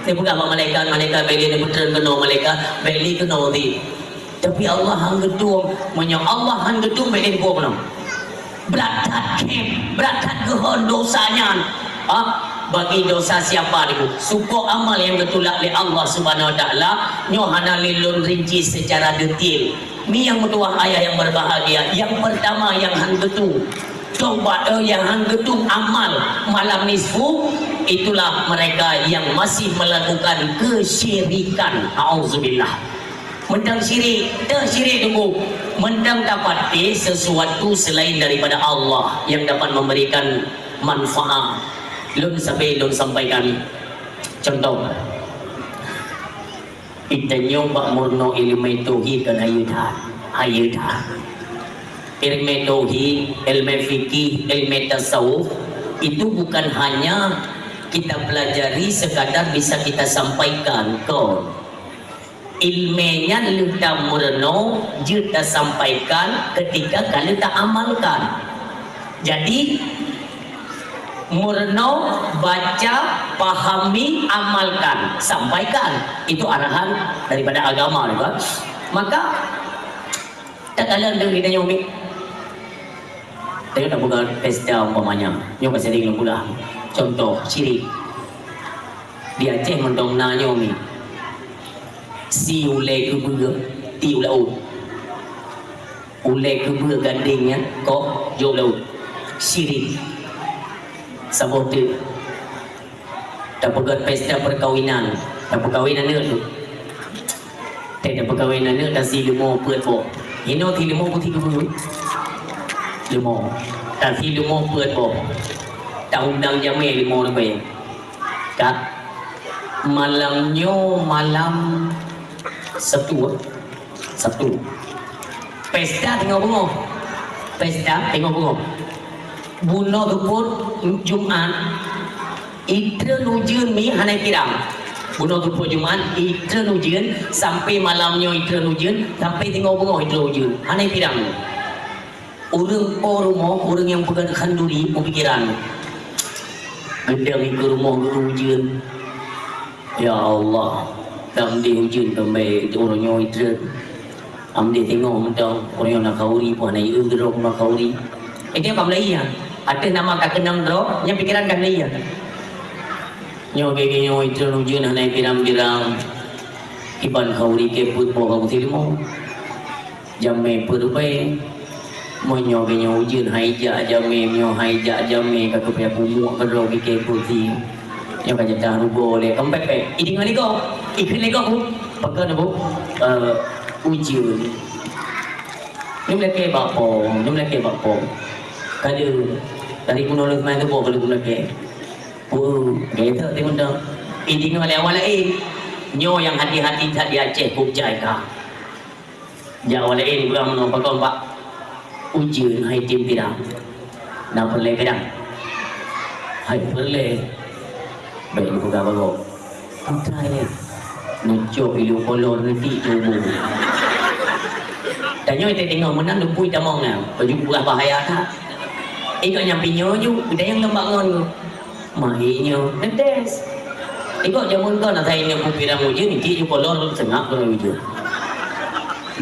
Dia bukan malaikat beli dia putra kena malaikat beli kena di. Tapi Allah hang gedung, menyo Allah hang gedung beli puas kena. Berakat kem, berakat gehon dosanya. Bagi dosa siapa ni? Suku amal yang ditolak oleh Allah Subhanahu Wa Taala, nyo hana lilun rinci secara detail. Ni yang bertuah ayah yang berbahagia. Yang pertama yang hang getung coba yang hang getung amal malam nisfu, itulah mereka yang masih melakukan kesyirikan. Auzubillah. Mendang syirik, tunggu. Mendang dapat sesuatu selain daripada Allah yang dapat memberikan manfaat. Lun sampaikan contoh. Kita nyoba murno ilmu tauhid kan ayudah. Ilmu tauhid, ilmu fikih, ilmu tasawuf itu bukan hanya kita pelajari sekadar bisa kita sampaikan kau. Ilmunya kita murno kita sampaikan ketika kalian tak amalkan. Jadi murno, baca, pahami, amalkan, sampaikan. Itu arahan daripada agama juga. Maka tak kalian dengar kita nyobi. Tengok nak buka pesta umpamanya. Nyoba sering pula. Contoh syirik. Di Aceh mentong na nyobi. Si ulai ke bua, ti ulau. Ulai ke bua gandingnya kok jauh laut. Syirik. Sabote. Tak pegat pesta perkawinan. Tak perkawinan dia tu. Tak perkawinan dia dah si limo puat po. Ino ti limo putih ke bulu. Limo. Tak si limo puat po. Tak undang jamai limo tu baik. Kat malamnya malam Sabtu. Pesta tengok bungo. Bunuh dupur Jumat Itra nujun mi hanai pirang. Bunuh dupur Jumat Itra nujun sampai malamnya Itra nujun sampai tengok bunga Itra nujun hanai pirang. Orang orang yang pegang kanduri pemikiran gendang ke rumah nujun. Ya Allah, dam dia hujun sampai orangnya Itra. Amde tengok mentang orang nak kauri pun hanai gerok nak kauri. Dia apa Melayu ya? Ada nama kak kenam drop yang pikiran kan dia. Nyo gege nyo itu nujun hanai pirang-pirang iban kauri ke put po kau tilmo. Jamme perbai mo nyo ge nyo ujun haija jamme nyo haija jamme ka ko pia pumu ka ro ke puti. Nyo ka jata rugo le kambek pe. Iding ngani ko. Ikhin le ko bu. Pakai bu. Ujun. Nim le ke bapo. Kada dari kuno lu main tu bawa kalau guna ke. Gitu tengok dah. Ini oleh awal nyo yang hati-hati tak di Aceh bukjai kah. Jauh oleh bukan menopang pak. Ujian hai tim pirang. Nak perle kedang. Hai perle. Baik buka bago. Putra ni. Nucuk ilu kolor nanti tubuh. Tanya kita tengok menang dupui tamong nah. Baju buah bahaya tak? Ikut nyampi nyoju, kita yang lembak ngon. Mahinyo, netes. Ikut jamun kau nak tanya kupirang ujian ni, cik jumpa lor sengak kau ujian.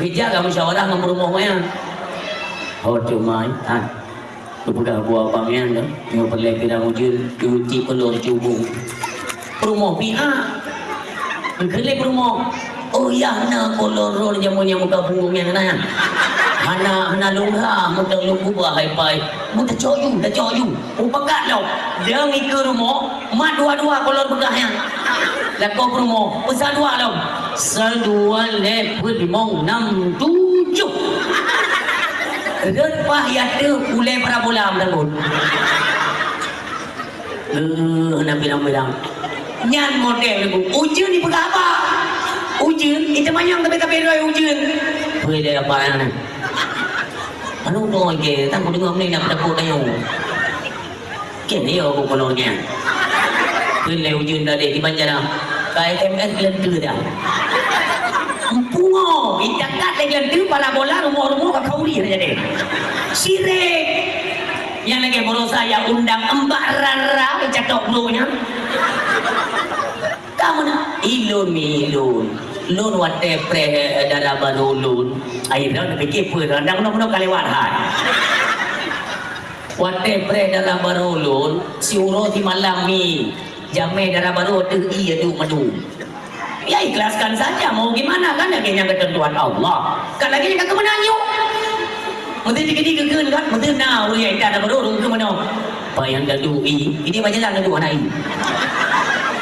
Bijak kamu musyawarah dengan rumah yang. Oh cuma, tu bukan buah pangan tu. Nyo perlu pirang ujian, cuci pelor cubung. Rumah pihak, berkelip rumah. Oh ya, nak kolor rol jamun yang muka punggung yang mana? Hana lungha mudang lugu bahai pai muda coyu upakat lo dia ngikut rumah mat dua-dua kolor begahnya lakau rumah besar dua lo sedua leput mong 6 7 repah yata ulai parabola menanggut hana bilang nyan model ujian ni pegah apa ujian itu manyang tapi roi ujian boleh apa yang anu doi ke tang ko dengar ni nak dapat tayo ke ni aku kolor ke kun le ujun dah di banjara kai SMS lentu dah empungo itakat le lentu pala bola rumah-rumah ka kauri jadi sirik yang lagi boros saya undang Mbak Rara catok blunya kamu nak ilun lun wate pre darah baru lun akhirnya nak fikir pun rendang nak kalewat hai Wate pre darah barulun, si uro di malami, jame darah baru tu iya du madu. Ya ikhlaskan saja, mau gimana kan akhirnya ketentuan Allah. Kan lagi yang kemenanyu. Mesti dikit-dikit kan, mesti now ya darah baru ke mana? Bayang dadui, ini majalah dadu anai.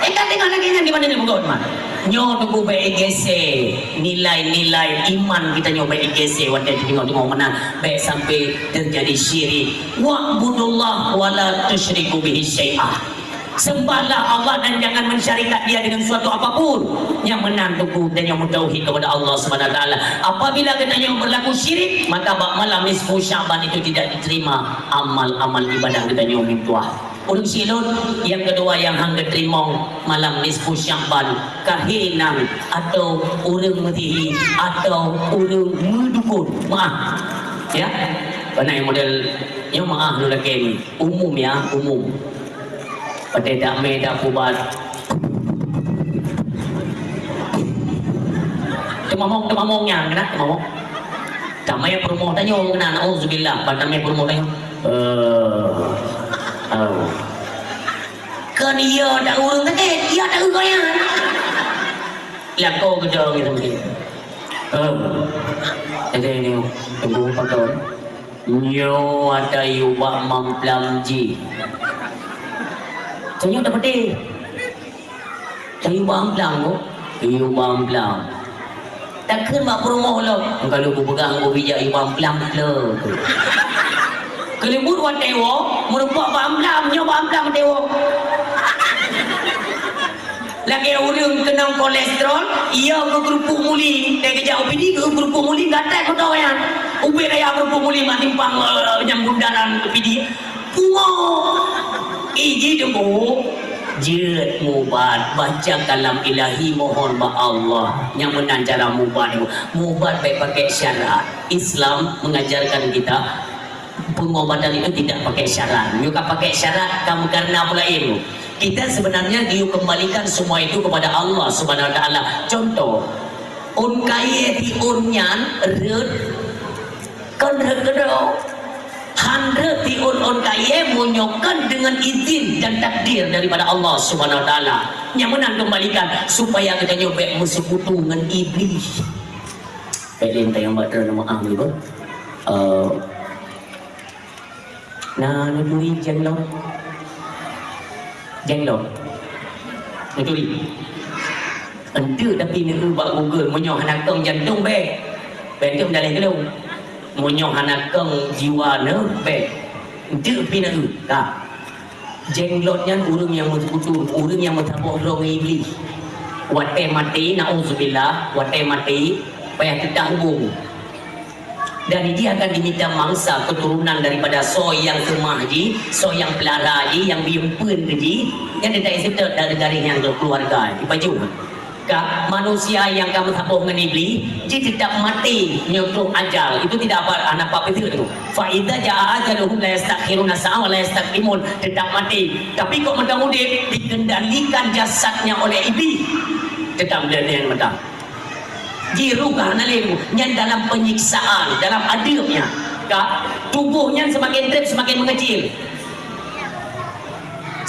Kan tengah lagi yang di mana ni bukan mah? Nyo tunggu BEGC, nilai-nilai iman kita nyoba BEGC waktu tengok mana baik sampai terjadi syirik. Wa'budullah wa la tusyriku bihi syai'ah. Sembahlah Allah dan jangan mensyarikat dia dengan suatu apapun. Yang menang tunggu dan yang mentauhid kepada Allah Subhanahu wa taala. Apabila kita yang berlaku syirik, maka malam nisfu Syaban itu tidak diterima amal-amal ibadah kita yang mintuah. Urung silun yang kedua yang hang terima malam nisfu Syaban kahinang atau urung mutihi atau urung mendukun maaf ya karena yang model yang maaf nu lagi umum ya umum pada dak me dak kubat temamongnya kena temamong damai promo tanya kena auzubillah pada me promo tanya kan iya tak urung tadi iya tak urung ya lah kau kerja gitu mungkin jadi ini tunggu pakai nyo ada yuba mamplam ji saya dapat deh saya yuba mamplam ko yuba mamplam tak kena promo lo kalau aku pegang aku bijak yuba mamplam lo kelibut wan tewo merupak mamplam nyo mamplam tewo lagi orang kena kolesterol ia ke kerupuk muli dia kejap OPD ke kerupuk muli gatal kau tahu ya ubi raya kerupuk muli mak timpang nyambung daran OPD pungo iji demo jerat mubat baca kalam ilahi mohon ba Allah yang menang cara mubat baik pakai syarat Islam mengajarkan kita pengobatan itu tidak pakai syarat juga pakai syarat kamu karena pula ilmu kita sebenarnya dikembalikan semua itu kepada Allah Subhanahu wa taala. Contoh, on kaya di onyan red kan regedo. Handre di on kaya monyokan dengan izin dan takdir daripada Allah Subhanahu wa taala. Yang menang kembalikan supaya kita nyoba bersekutu dengan iblis. Pelin tayang bater nama ahli ba. Nah, nuri jenlo. Jenglot Nuturi Ente tapi ni buat Google Menyoh hanakang jantung be Bentuk dalam ke dong Menyoh hanakang jiwa ne be Ente tapi nak tu tak Jenglotnya urung yang bersekutu Urung yang bertabuk rong iblis Wate mati na'udzubillah Wate mati Payah tidak hubung dan dia akan diminta mangsa keturunan daripada so yang kemahji, so yang pelaraji, yang biumpun ji, yang tidak isipta dari garing yang keluarga. Dipaju. Kak manusia yang kamu tabuh dengan iblis, dia tidak mati nyotok ajal. Itu tidak apa anak apa itu tu. Fa idza jaa ajaluhum la yastakhiruna sa'a wa la yastaqdimun. Tidak mati. Tapi kok mudah-mudah dikendalikan jasadnya oleh iblis. Tetap beliau mentang. Dirugah nalimu yang dalam penyiksaan dalam adilnya kak tubuhnya semakin trip semakin mengecil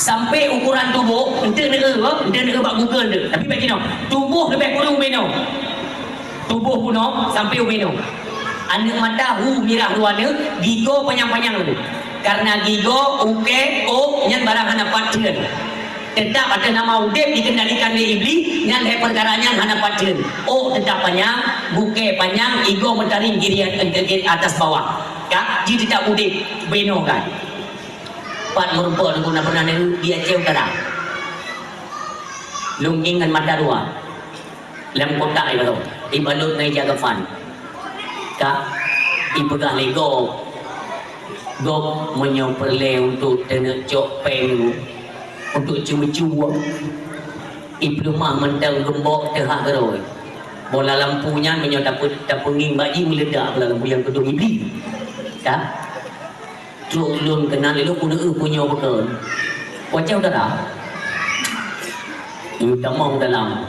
sampai ukuran tubuh ente nege bak Google de tapi bagi no tubuh lebih kurang beno tubuh kuno sampai ubeno anak mata hu mirah luarnya gigo panjang-panjang tu karena gigo uke o yang barang anak patren tetap ada nama udep dikendalikan oleh iblis yang perkaranya hana patren oh tetap panjang buke panjang ego mentaring kiri atas bawah ya jadi tidak udep beno kan pat merupakan guna pernah dia jauh terang lungking dengan mata dua lem kotak itu ibalut ngai jaga fan kak ibadah lego gok menyoperle untuk tenek cok peng untuk cuma-cuma ibnu mah mentang gembok terhak geroi bola lampunya menyota tapunging baji meledak bola lampu yang kedung iblis tak tulun kenal lu punya betul wajah udah dah ini tak mau dalam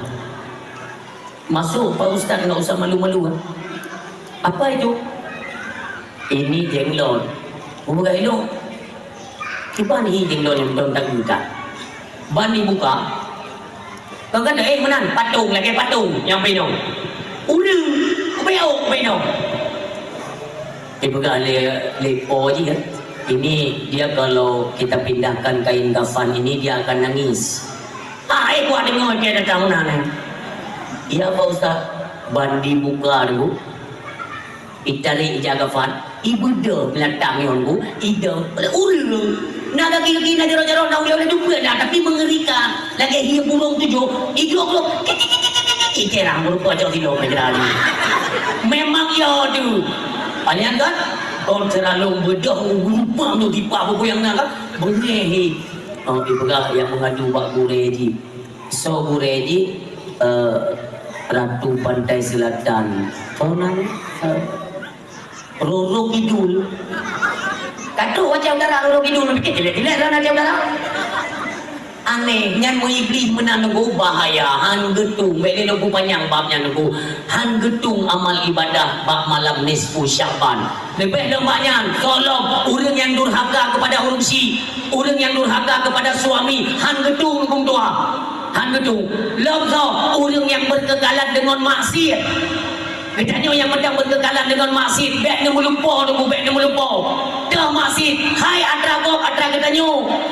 masuk Pak Ustaz nggak usah malu-malu apa itu ini jenglot bukan elok Cuba nih jeng don tak buka. Ban dibuka. Kau kata menan patung lagi patung yang pinong. Udah, pinong. Bukan lepo je kan. Ini dia kalau kita pindahkan kain kafan ini dia akan nangis. Kuat dengar dia datang mana? Ya Pak Ustaz, ban dibuka dulu. Itari jaga kafan. Ibu dah belakang yang bu, ida ulu. Nak kaki nak jero-jero nak boleh jumpa dah, tapi mengerikan. Lagi dia burung tujuh, ido lo. Ikerang berupa jauh di luar negara. Memang ya tu. Kalian kan? Kau terlalu bedah lupa tu tipa apa yang nak kan? Bengehi. Ibu yang mengadu Pak Gureji. So Gureji Ratu Pantai Selatan. Kau nama? Roro Kidul. Kata macam darah Roro Kidul fikir jelek-jelek dah macam darah. Aneh, nyan mau iblis menang nunggu bahaya. Han getung, beli nunggu panjang babnya nunggu. Han getung amal ibadah bab malam nisfu Syaban. Lebih lembaknya, tolong orang yang durhaka kepada urumsi, orang yang durhaka kepada suami, han getung nunggu doa. Han getung. Lebih orang yang berkekalan dengan maksiat. Katanya yang medang berkekalan dengan maksiat, baik nak melupa nunggu, baik nak melupa. Dah maksiat, hai atra katanya,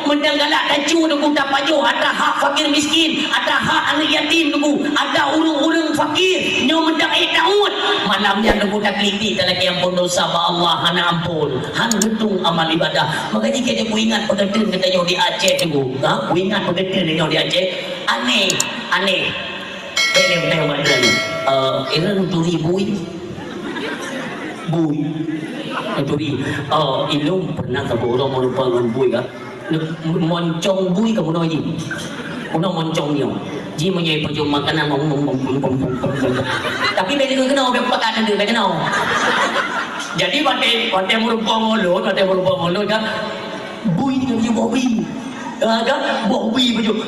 medang galak tacu nunggu tak pajuh, atra hak fakir miskin, atra hak anak yatim nunggu, ada urung-urung fakir, nyo medang taut. Malamnya nunggu tak keliti, tak lagi ampun dosa ba Allah, hana ampun, han getung amal ibadah. Maka jika dia ku ingat pegetin katanya di Aceh nunggu, ku ingat pegetin katanya di Aceh, aneh. Ini benar badan. Ini turi bui. Turi. Ilum pernah ke borong merupakan bui kan? Moncong bui kamu nak ji? Kamu moncong dia. Ji menyai pejum makanan tapi bagi kena orang pakai ada kena. Jadi pakai merupakan mulut kan? Bui dengan dia bui. Kan? Bui pejum.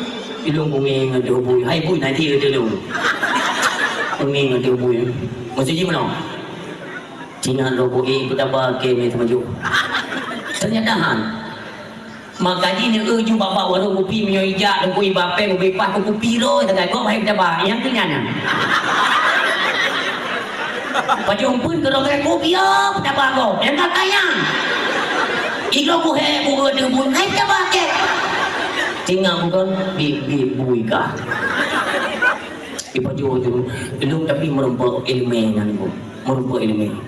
Ilung bunging ada bui. Hai bui nanti ada lu. Bunging ada bui. Maksudnya mana? Cina robo kita pakai ni maju. Ternyata han. Makanya ni uju bapa warung kopi menyoijak dan kopi bape kopi pat kopi piro tak kau baik kita bah yang kenyana. Pajong pun kalau kayak kopi apa tak bago. Yang tak tayang. Iko buhe ada bui. Hai kita pakai. Tinggal bukan bui kah? Ibu jual tu, belum tapi merupakan ilmu yang bu, merupakan ilmu.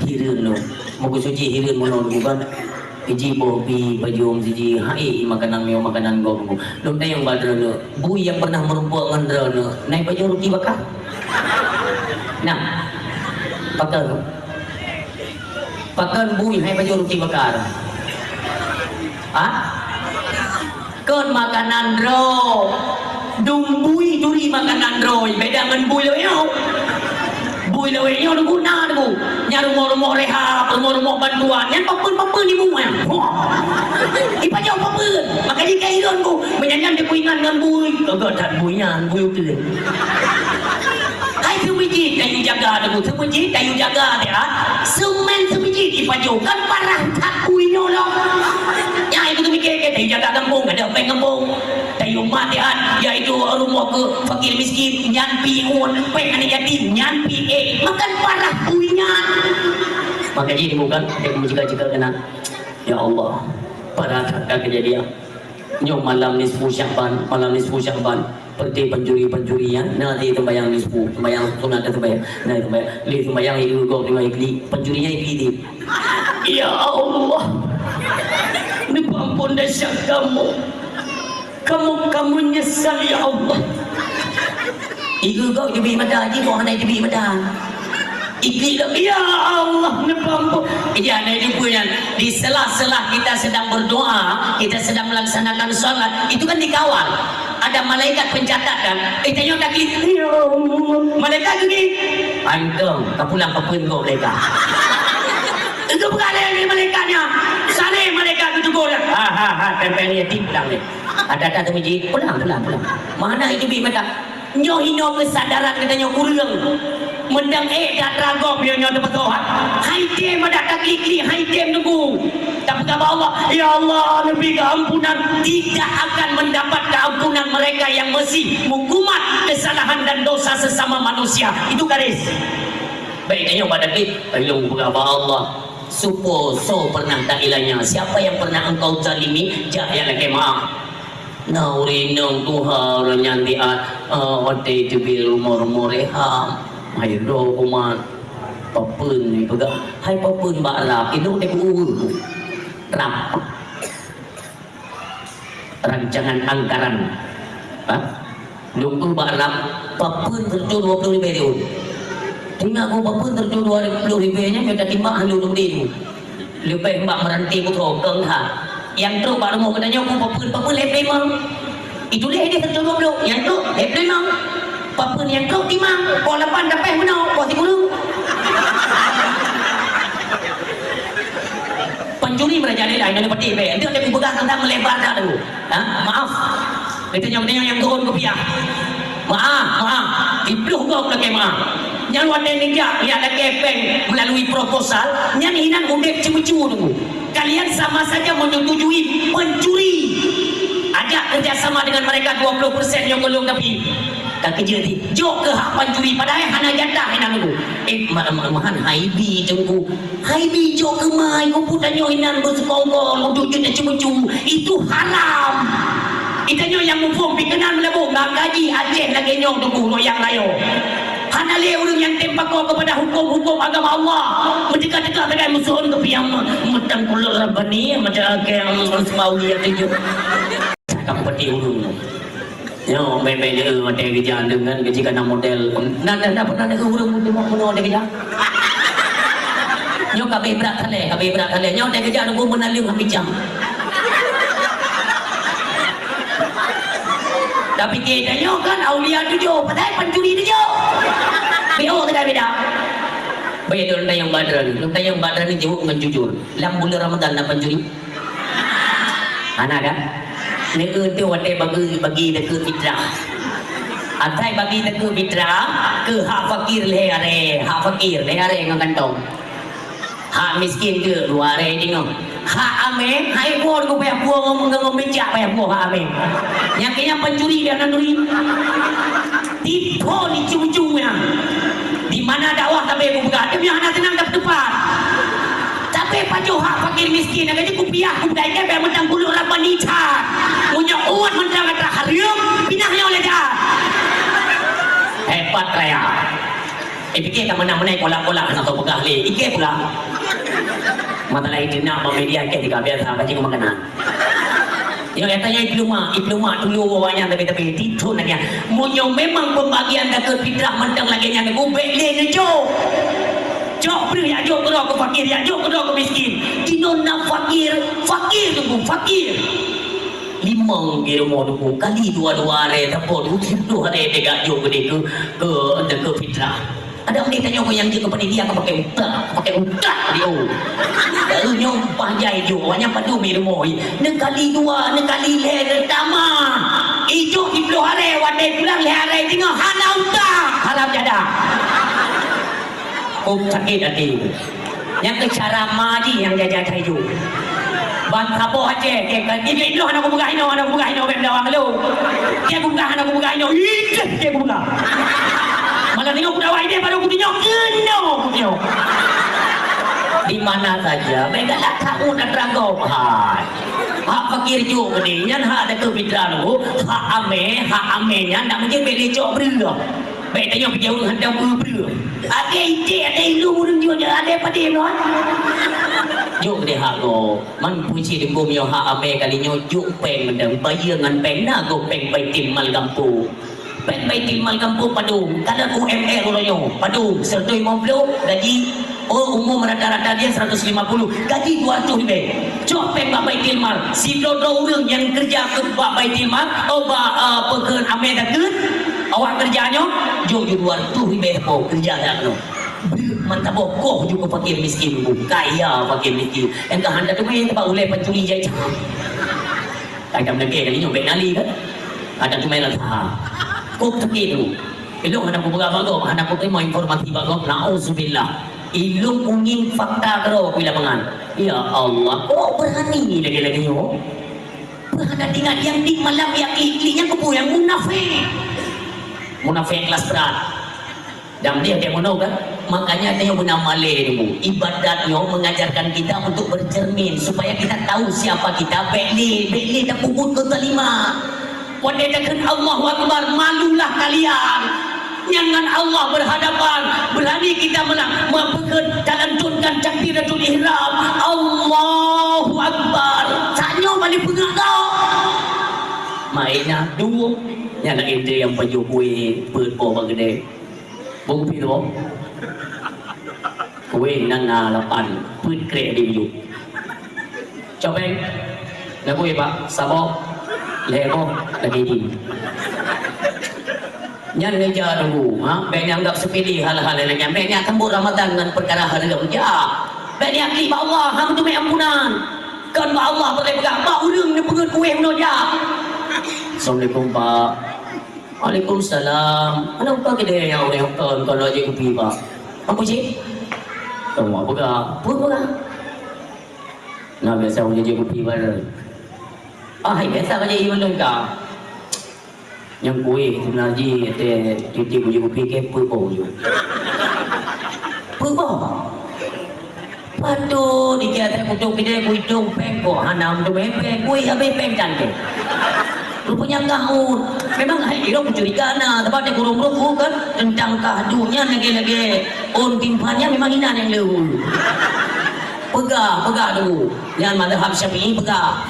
Hirin lo, muka suci hirin mono bukan. Iji bobi baju siji hai makanan meo makanan go. Belum tayang badar lo, bui yang pernah merupakan ngandra lo, naik baju roti bakar. Nah, pakar bui hai baju roti bakar. Kon makanan ro dumbui duri makanan roy beda dengan bui lewenya udah guna tu nyaru rumah rehab rumah bantuan yang papun di rumah ipajau papun makanya kairon ku menyanyian dia puingan dengan bui kagak tak buian bui utin hai sebiji kayu jaga tu sebiji kayu jaga dia semen sebiji ipajau kan parah tak kuinyo loh ya itu tu mikir kayu jaga kampung ada apa kampung kayu matian iaitu rumah ke fakir miskin nyampi un peng anak yatim nyampi makan parah kuingan makanya ini bukan yang jika kena ya Allah pada kata kejadian nyom malam nisfu Syaban pergi penjuri-penjurian nanti tembayang nisfu tembayang sunat tembayang nanti tembayang itu kau tengok ikli penjurinya ikli ya Allah ini ampun dahsyat kamu nyesal ya Allah. Iku kau jadi mata haji kau hendak jadi mata. Ikli ya Allah nepampu. Jadi ada itu punya di sela-sela kita sedang berdoa, kita sedang melaksanakan sholat, itu kan dikawal. Ada malaikat pencatat kan. Kita yang tak klik. Ya Allah. Malaikat gini. Antum, kau pulang ke pun kau mereka. Itu bukan ada yang malaikatnya. Sana malaikat itu kau dah. Tempelnya timpang ni. Ada tu biji pulang. Mana itu bi mereka? Nyo hino kesadaran katanya urang. mendang dah ragam dia nyoto betul. Hai dem ada tak klik hai dem tunggu. Tapi kata Allah, ya Allah lebih keampunan, tidak akan mendapat keampunan mereka yang masih mengumat kesalahan dan dosa sesama manusia. Itu garis. Baiknya pada kita, belum berapa Allah. So pernah tak ilahnya. Siapa yang pernah engkau zalimi, jaya lagi maaf. Naurinong Tuhan nyanti ote itu bil mor-moreham mayro kuman papun ni pega hai papun balap itu de rap rancangan anggaran lumpur balap papun terjun 20 ribu tinggal aku papun terjun 20 ribu nya minta timbang halu dulu lebih mbak meranti putra kengha yang tu baru mau katanya aku papun lepe mang itu dia tercoba belum yang tu lepe mang papun yang tu timang kau lepan dapat mana kau timur pencuri merajalela lain dari peti be itu ada pegang tentang melebar dah dulu maaf itu yang turun kopiah maaf ibluh kau lagi maaf yang wadah negak yang ada kepeng melalui proposal yang hinan undek cemu-cemu dulu kalian sama saja menyetujui pencuri ajak kerjasama dengan mereka 20% yang belum tapi tak kerja di jok ke hak pencuri padahal hana jatah hinan dulu mahan haibi jengku haibi jok ke mai komputannya hinan bersekongkol untuk juta cemu-cemu itu haram itanya yang mumpung pikenan melebur nak gaji ajen lagi nyong tunggu loyang layo hana le orang yang tempak kau kepada hukum-hukum agama Allah mendekat-dekat dengan musuh untuk yang metang kulur rabani macam yang semaulia tu cakap peti urung yo baik-baik dia ada kerja dengan kejikan model nak pernah ada urung tu mau ada kerja yo kabeh berat kale yo ada kerja nunggu menalung habijam tapi kedanya kan aulia tujuh padahal pencuri tujuh bio tidak beda baik itu lontar yang badran ni jauh dengan jujur dalam bulan Ramadan nak pencuri anak kan ni itu wadah bagi dekat fitrah atai bagi dekat fitrah ke hak fakir lehare dengan kantong hak miskin ke luar tengok hak ame hai buah aku payah buah ngomong becak payah buah hak ame yang kena pencuri dia nanduri tipu di ujung-ujungnya di mana dakwah tapi aku buka dia punya anak tenang dapat depan tapi pacu hak fakir miskin nak jadi kupiah kubdai ke payah mentang bulu rapan nicat punya uat mentang kata harium pinahnya oleh jahat hebat raya fikir kan menang-menang kolak-kolak nak tahu pegah le ikir pula mata lain dia nak media ke tiga biasa baca makanan yang katanya diploma dulu awalnya tapi itu nanya monyo memang pembagian dekat fitrah mentang lagi yang aku beli ne jok beri ya jok kedua ke fakir ya jok kedua ke miskin dinona fakir tunggu fakir limang kilo mau tunggu kali dua hari tapi dua hari tiga jok gede ke dekat fitrah ada orang tanya aku yang jaga penitia aku pakai utak dia lalu nyong panjai jo hanya padu mirmoi nekali dua nekali le pertama ijo 10 hari wadai pulang le hari tengok hana utak harap jada sakit hati yang ke cara maji yang jajan kayu ban kapo aja itu anak aku buka ino berdawang lu dia buka anak aku buka ino dia buka malah tengok budawai dia baru aku tengok di mana saja mereka nak tahu nak ragau hak fakir juga ni yang hak ada kefitrah lu hak ame nak mungkin beli cok berulah baik tanya pergi orang hendak berulah ada ide ada ilu orang juga ada pada dia juk dia hak go man puisi di bumi hak ame kalinya juk peng mendang bayar dengan peng nak go peng baitim mal kampung peng baitim mal kampung Padung kalau UMR ulonyo Padung 150 gaji umum rata-rata dia 150 gaji 200 lebih cok peng baitim mal si dodo orang yang kerja ke baitim mal pekerjaan ame dakut awak kerjanya jauh 200 lebih kerja dak no mantap bokoh juga fakir miskin kaya fakir miskin yang kehendak tu main tempat ulai pencuri jai tak jam lagi kali nyobek nali kan ada tu main lah kok sakit tu Ilung anak buka bago, anak terima informasi bago. Nauzubillah. Ilung unging fakta karo bila mangan. Ya Allah, kok berani lagi-lagi yo? Berani tinggal yang di malam yang iklinya kepu yang munafik. Munafik kelas berat. Dan dia mono kan? Makanya dia guna malay dulu. Ibadatnya mengajarkan kita untuk bercermin supaya kita tahu siapa kita. Bekli tak puput ke kelima. Wadadakan Allahu Akbar, malulah kalian. Jangan Allah berhadapan. Berani kita menantunkan takbiratul ihram. Allahu Akbar. Sanyo balik pengak kau. Mainnya dua. Yang nak ente yang baju kue berpo bagede. Bukti tu. Kue nang lapan put krek di baju. Copeng. Nak kue pak. Sabok. Lego lagi di. Nyan ngeja dulu, Bek anggap sepedi hal-hal lainnya. Bek tembur Ramadan dengan perkara harga kerja. Bek akli ba Allah, hang tu ampunan. Kan ba Allah boleh pegang ba urang ni pengen kuih no dia. Assalamualaikum Pak. Waalaikumsalam. Mana upah kita yang orang kon kalau je kopi Pak. Apa sih? Kamu apa gak? Apa? Nah biasa punya je kopi bar. Biasa aja iman lengkap. Yang kue sebenarnya dia punya kopi ke purbo je. Purbo. Padu dikira putuk kita kuitung pengko hanam tu peng kue habis peng cantik. Rupanya kau memang hidung curiga na tempat dia kurung-kurung kan tentang kahdunya lagi-lagi timpannya memang inan yang lewu. Pegah dulu. Yang mazhab Syafi'i pegah.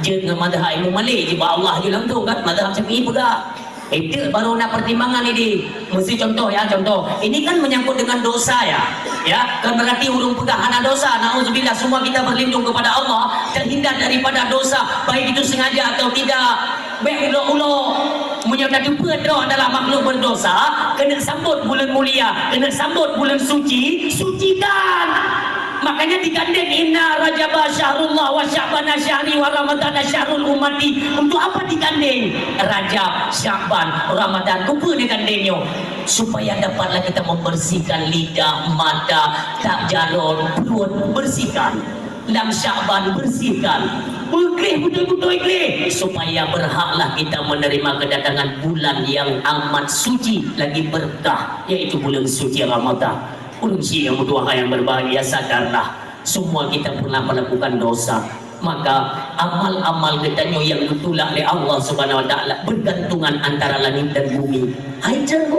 Je dengan mazhab Imam Malik je Allah je lang tu kan mazhab Syafi'i pegah. Itu baru nak pertimbangan ini. Mesti contoh. Ini kan menyangkut dengan dosa ya. Ya, kan berarti hurung pegah hana dosa. Nauzubillah, semua kita berlindung kepada Allah terhindar daripada dosa, baik itu sengaja atau tidak. Baik ulo-ulo menyatakan pedro adalah makhluk berdosa, kena sambut bulan mulia, kena sambut bulan suci, sucikan. Makanya digandeng inna rajaba syahrullah wa sya'bana syahri wa ramadana syahrul ummati. Untuk apa digandeng? Rajab, Sya'ban, Ramadan. Kupa digandengnya supaya dapatlah kita membersihkan lidah, mata, tak jarun, perut, bersihkan. Dalam Sya'ban bersihkan. Ikhlas betul-betul ikhlas supaya berhaklah kita menerima kedatangan bulan yang amat suci lagi berkah, yaitu bulan suci Ramadan. Urusi yang berdoa yang berbahagia, sadarlah semua kita pernah melakukan dosa. Maka amal-amal kita yang ditolak oleh Allah Subhanahu Wa Taala bergantungan antara langit dan bumi. Hai jangan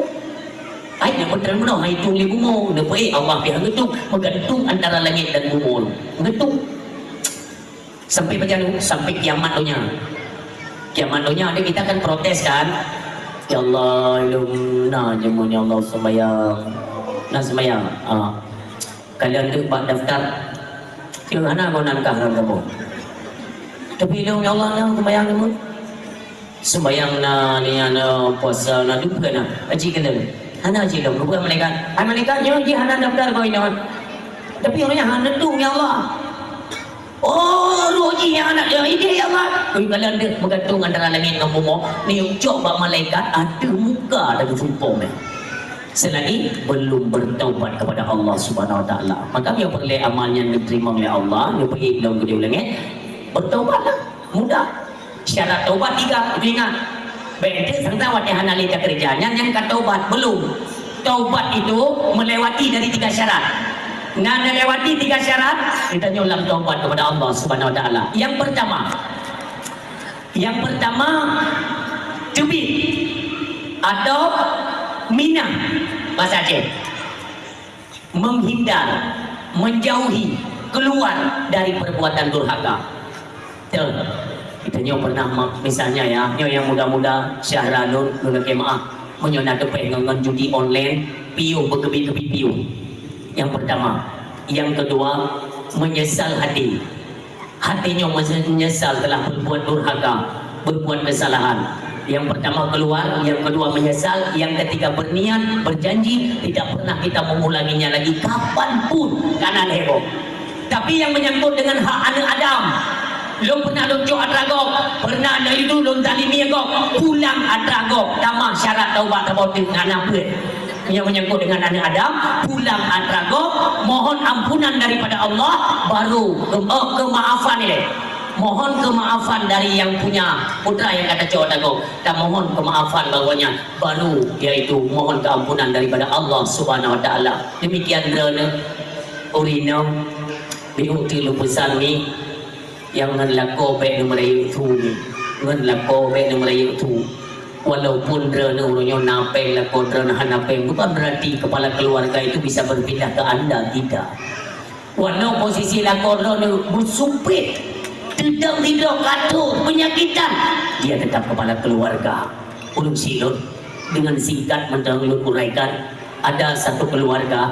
hai nak betul betul hai tu li bumi ne Allah pihak itu bergantung antara langit dan bumi. Gantung sampai macam sampai kiamat dunia. Kiamat dunia ni kita akan protes kan. Ya Allah ilumna jemunya Allah sembahyang. Nak sembahyang. Kalian tu buat daftar. Kira mana kau nak kahram kamu? Tapi ilmu Allah nak sembahyang kamu. Sembahyang na ni ana puasa na juga na. Aji kena. Hana aji kamu bukan malaikat. Hai malaikat je hana daftar kau ini. Tapi orangnya hana tu ya Allah. Oh, roji yang anak dia ini ya Allah. Kalian dia bergantung antara langit dan bumi. Ni coba malaikat ada muka dan sumpah ni. Selagi belum bertaubat kepada Allah Subhanahu Wa Taala, maka dia perlu amalnya diterima oleh Allah. Dia pergi dalam kedua langit, bertaubatlah, mudah. Syarat taubat 3, itu ingat. Baik itu serta wati hanalita kerjanya yang kata taubat belum. Taubat itu melewati dari 3 syarat. Nah, melewati 3 syarat, kita nyulam taubat kepada Allah Subhanahu Wa Taala. Yang pertama, tubit atau minah bahasa Aceh, menghindar, menjauhi, keluar dari perbuatan durhaka. Kita pernah misalnya ya, yang muda-muda Syahranun guna kemaah menyona depan dengan judi online, piu berkebi-kebi piu. Yang pertama. Yang kedua, menyesal hati. Hatinya menyesal telah berbuat durhaka, berbuat kesalahan. Yang pertama keluar, yang kedua menyesal, yang ketiga berniat, berjanji tidak pernah kita mengulanginya lagi kapanpun karena heboh. Tapi yang menyangkut dengan hak anak Adam, Lo pernah lonjok atragok, pernah ada itu lo talimi agok, pulang atragok, tamah syarat taubat tabotin anak gue. Yang menyangkut dengan anak Adam, pulang atragok, mohon ampunan daripada Allah, baru kemaafan ini. Mohon kemaafan dari yang punya putra yang kata cowok tagok, dan mohon kemaafan bawanya, baru yaitu mohon keampunan daripada Allah Subhanahu Wa Taala. Demikian drone Orino diuti lupusan ni yang ngelako baik nomerayu tu ni, ngelako baik nomerayu tu. Walaupun drone urunyo napeng lako drone hanapeng, bukan berarti kepala keluarga itu bisa berpindah ke anda, tidak. Walau posisi lako drone bersupit, tidak katur, penyakitan, dia tetap kepala keluarga. Ulun silun dengan singkat menurut uraikan, ada satu keluarga,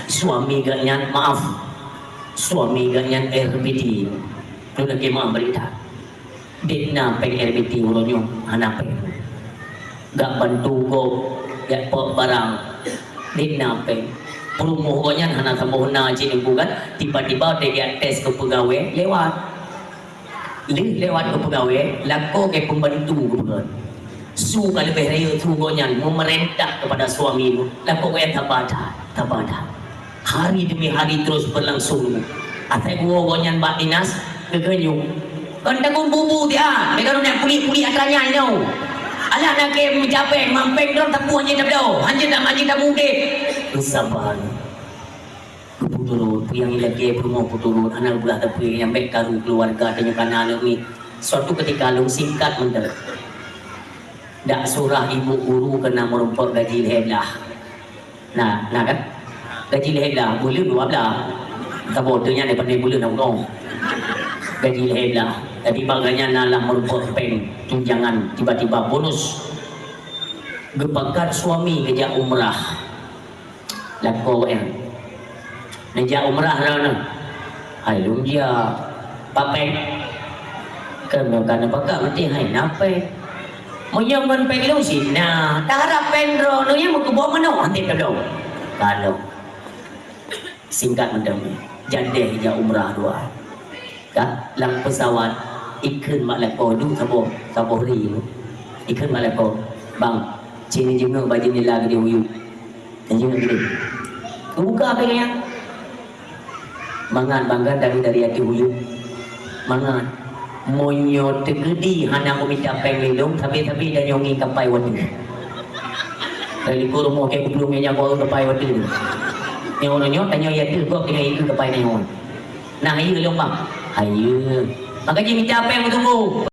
suami gaknya, maaf, suami gaknya RBD, lu lagi maaf berita. Ditna peng RBT ulunyo hanapeng gak bantu go gak pok barang ditna peng perumuhnya hana sambohna jin bukan tiba-tiba dia tes ke pegawai lewat ke pegawai lako ke pembantu bukan su kalau beraya tu gonya memerintah kepada suami itu lako ke tabada hari demi hari terus berlangsung atai gonya mbak dinas kegenyung kan takut bubu dia mereka nak puli atranya ini alah nak ke mencapai mampeng dalam tapu hanya tak tahu hanya tak mudik kesabaran keputurut yang lagi perumah puturut anak belah tapi yang baik karu keluarga dan yang kanan ni suatu ketika lu singkat menter dak surah ibu guru kena merumput gaji lehelah nah kan gaji lehelah boleh 12 tak bodohnya daripada bulan nak gaji lehelah. Jadi baganya nalah merupakan peng tunjangan tiba-tiba bonus gepakat suami kerja umrah lako yang kerja umrah rana halum dia pakai kerana pakai mati hai nape moyongan peng lu sih nah tak harap peng rono yang mau kebawa mana nanti kalau singkat mendem jande kerja umrah dua kah lang pesawat ikut malako du sabo ri ikut malako bang sini juga baju ni lagi dia uyuk dan juga gini buka apa yang mangan bangga dari hati uyuk mangan monyo tegedi hana ko minta pengelong tapi dan yongi kapai wadi dari ko mo ke belum nya ko kapai wadi ni orangnya tanya ya tu ko kena itu kapai ni nah ayo long bang ayo makanya minta apa yang tunggu